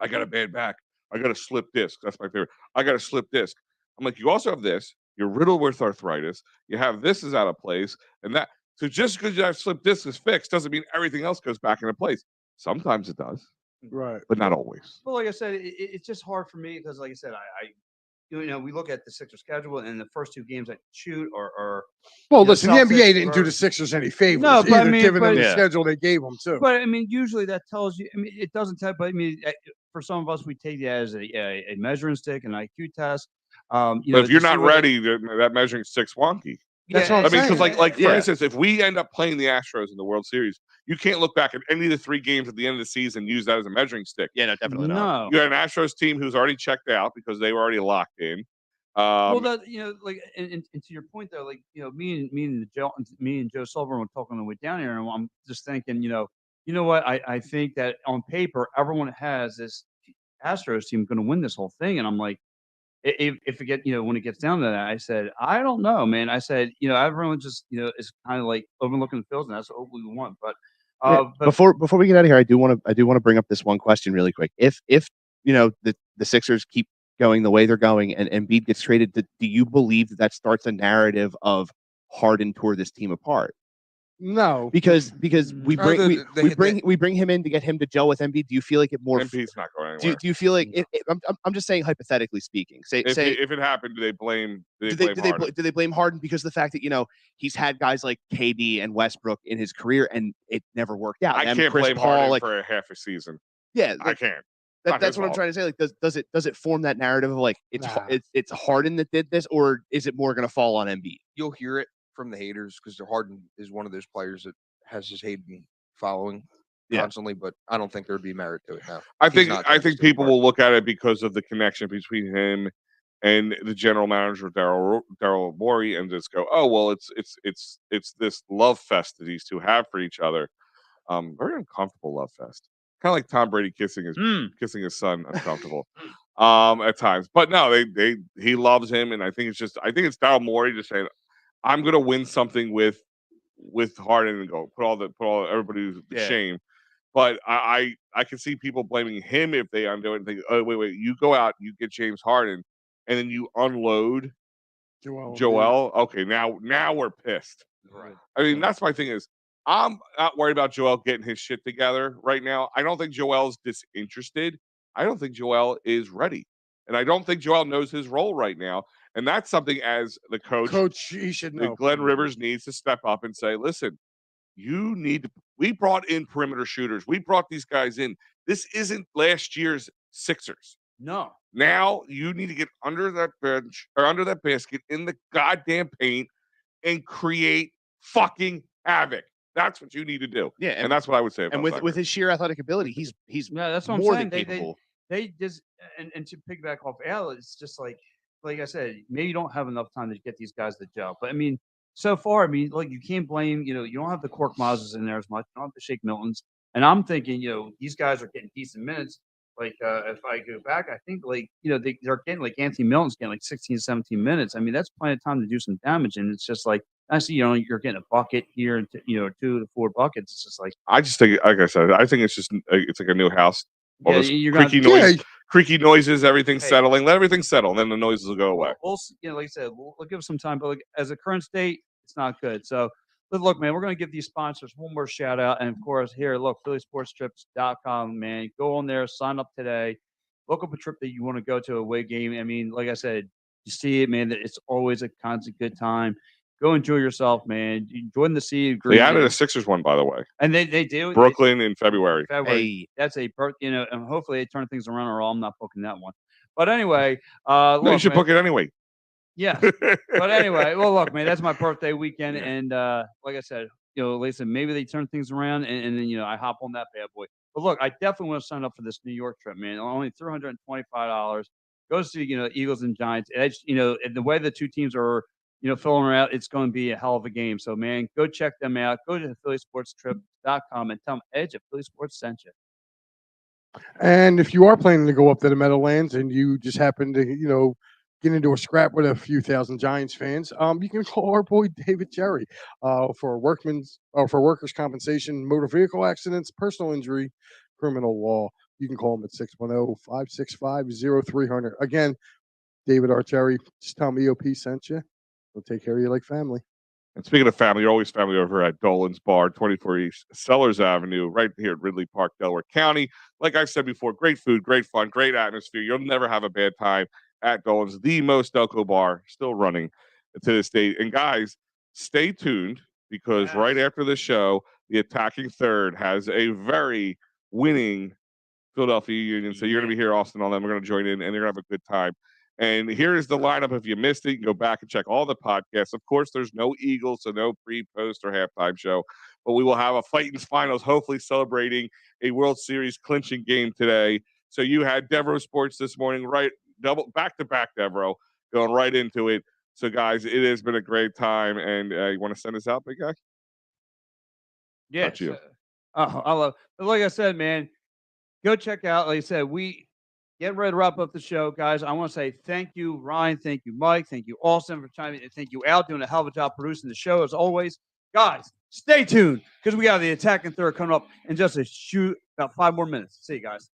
Speaker 5: I got a bad back. I got a slip disc. That's my favorite. I got a slip disc. I'm like, you also have this. You're riddled with arthritis. You have this is out of place, and that. So just because you have slip disc is fixed doesn't mean everything else goes back into place. Sometimes it does,
Speaker 4: right?
Speaker 5: But not always.
Speaker 1: Well, like I said, it's just hard for me because, like I said, we look at the Sixers schedule, and the first two games I shoot are.
Speaker 4: Well, listen, the NBA didn't do the Sixers any favors.
Speaker 1: No, but
Speaker 4: given them the schedule they gave them too.
Speaker 1: But I mean, usually that tells you. I mean, it doesn't tell. But I mean, for some of us, we take it as a measuring stick, an IQ test.
Speaker 5: But if you're not ready, that measuring stick's wonky.
Speaker 4: That's what I'm saying.
Speaker 5: Because for instance, if we end up playing the Astros in the World Series, you can't look back at any of the 3 games at the end of the season and use that as a measuring stick.
Speaker 2: Yeah, no, definitely not.
Speaker 5: You got an Astros team who's already checked out because they were already locked in.
Speaker 1: Well, that and to your point though, me and Joe Sullivan were talking on the way down here, and I'm just thinking, you know what? I think that on paper, everyone has this Astros team going to win this whole thing, and I'm like, if it when it gets down to that, I said, I don't know, man. I said, everyone just is kind of like overlooking the fields, and that's what we want. But
Speaker 2: before we get out of here, I do want to bring up this one question really quick. If the Sixers keep going the way they're going and Embiid gets traded, do you believe that starts a narrative of Harden tore this team apart?
Speaker 4: No,
Speaker 2: Because we
Speaker 3: Oh,
Speaker 2: bring him in to get him to gel with Embiid. Do you feel like it more?
Speaker 5: MP's not going
Speaker 2: Do
Speaker 5: anywhere.
Speaker 2: you feel like I'm just saying hypothetically speaking? Say
Speaker 5: if it happened, do they blame Harden?
Speaker 2: Do they blame Harden because of the fact that he's had guys like KD and Westbrook in his career and it never worked out?
Speaker 5: I can't blame Harden for a half a season.
Speaker 2: Yeah,
Speaker 5: I can't.
Speaker 2: That's what I'm trying to say. Like, does it form that narrative of like it's Harden that did this, or is it more going to fall on Embiid?
Speaker 3: You'll hear it from the haters because Harden is one of those players that has his hating following constantly, but I don't think there'd be merit to it now.
Speaker 5: I think people will look at it because of the connection between him and the general manager Devereaux Morey and just go, oh well, it's this love fest that these two have for each other. Very uncomfortable love fest. Kind of like Tom Brady kissing his son, uncomfortable at times. But no, he loves him, and I think it's Daryl Morey just saying, I'm gonna win something with Harden and go put all everybody to shame. But I can see people blaming him if they undo it and think, oh wait, you go out, you get James Harden, and then you unload Joel. Okay, now we're pissed.
Speaker 3: Right.
Speaker 5: I mean, that's my thing is I'm not worried about Joel getting his shit together right now. I don't think Joel's disinterested. I don't think Joel is ready. And I don't think Joel knows his role right now. And that's something as the coach
Speaker 4: he should know.
Speaker 5: Glenn Rivers needs to step up and say, listen, we brought in perimeter shooters. We brought these guys in. This isn't last year's Sixers.
Speaker 1: No.
Speaker 5: Now you need to get under that bench or under that basket in the goddamn paint and create fucking havoc. That's what you need to do.
Speaker 2: Yeah,
Speaker 5: and that's what I would say.
Speaker 2: And with his sheer athletic ability, he's
Speaker 1: that's what
Speaker 2: more
Speaker 1: I'm saying.
Speaker 2: than capable.
Speaker 1: They just and to piggyback off Al, it's just like I said, maybe you don't have enough time to get these guys to gel. But I mean, so far, like you can't blame. You don't have the Cork Moses in there as much. You don't have the Shake Miltons. And I'm thinking, these guys are getting decent minutes. Like if I go back, I think they're getting like Anthony Milton's getting like 16, 17 minutes. I mean, that's plenty of time to do some damage. And it's just like I see, you're getting a bucket here and 2 to 4 buckets. It's just like
Speaker 5: I just think, like I said, I think it's like a new house. All those creaky noises, everything's settling. Let everything settle, and then the noises will go away.
Speaker 1: We'll like I said, we'll give it some time. But as a current state, it's not good. So, look, man, we're going to give these sponsors one more shout out. And of course, here, look, PhillySportsTrips.com, man. Go on there, sign up today. Look up a trip that you want to go to, a away game. I mean, like I said, you see it, man. It's always a constant good time. Go enjoy yourself, man. Join the sea.
Speaker 5: They added a Sixers one, by the way.
Speaker 1: And they do.
Speaker 5: Brooklyn in February.
Speaker 1: Hey. That's and hopefully they turn things around, or I'm not booking that one. But anyway, look,
Speaker 5: you should book it anyway.
Speaker 1: Yeah. But anyway, well, look, man, that's my birthday weekend. Yeah. And like I said, listen, maybe they turn things around and then, I hop on that bad boy. But look, I definitely want to sign up for this New York trip, man. Only $325. Go see, Eagles and Giants. And the way the two teams are, filling her out, it's going to be a hell of a game. So, man, go check them out. Go to PhillySportsTrip.com and tell them Edge of Philly Sports sent you.
Speaker 4: And if you are planning to go up to the Meadowlands and you just happen to, get into a scrap with a few thousand Giants fans, you can call our boy David Jerry for workers' compensation, motor vehicle accidents, personal injury, criminal law. You can call him at 610-565-0300. Again, David R. Jerry, just tell him EOP sent you. They'll take care of you like family.
Speaker 5: And speaking of family, you're always family over at Dolan's Bar, 24 East Sellers Avenue, right here at Ridley Park, Delaware County. Like I've said before, great food, great fun, great atmosphere. You'll never have a bad time at Dolan's, the most Delco bar, still running to this day. And guys, stay tuned because right after the show, the attacking third has a very winning Philadelphia Union. So you're going to be here, Austin, on them. We're going to join in, and they're going to have a good time. And here is the lineup. If you missed it, you can go back and check all the podcasts. Of course, there's no Eagles, so no pre, post, or halftime show. But we will have a Fightins Finals, hopefully celebrating a World Series clinching game today. So you had Devereaux Sports this morning, right? Double back-to-back Devereaux, going right into it. So, guys, it has been a great time. And you want to send us out, big guy?
Speaker 1: Yeah.
Speaker 5: You.
Speaker 1: I love. But like I said, man, go check out. Like I said, we get ready to wrap up the show, guys. I want to say thank you, Ryan. Thank you, Mike. Thank you, Austin, for chiming in. Thank you, Al, doing a hell of a job producing the show as always. Guys, stay tuned because we got the attacking third coming up in just about 5 more minutes. See you guys.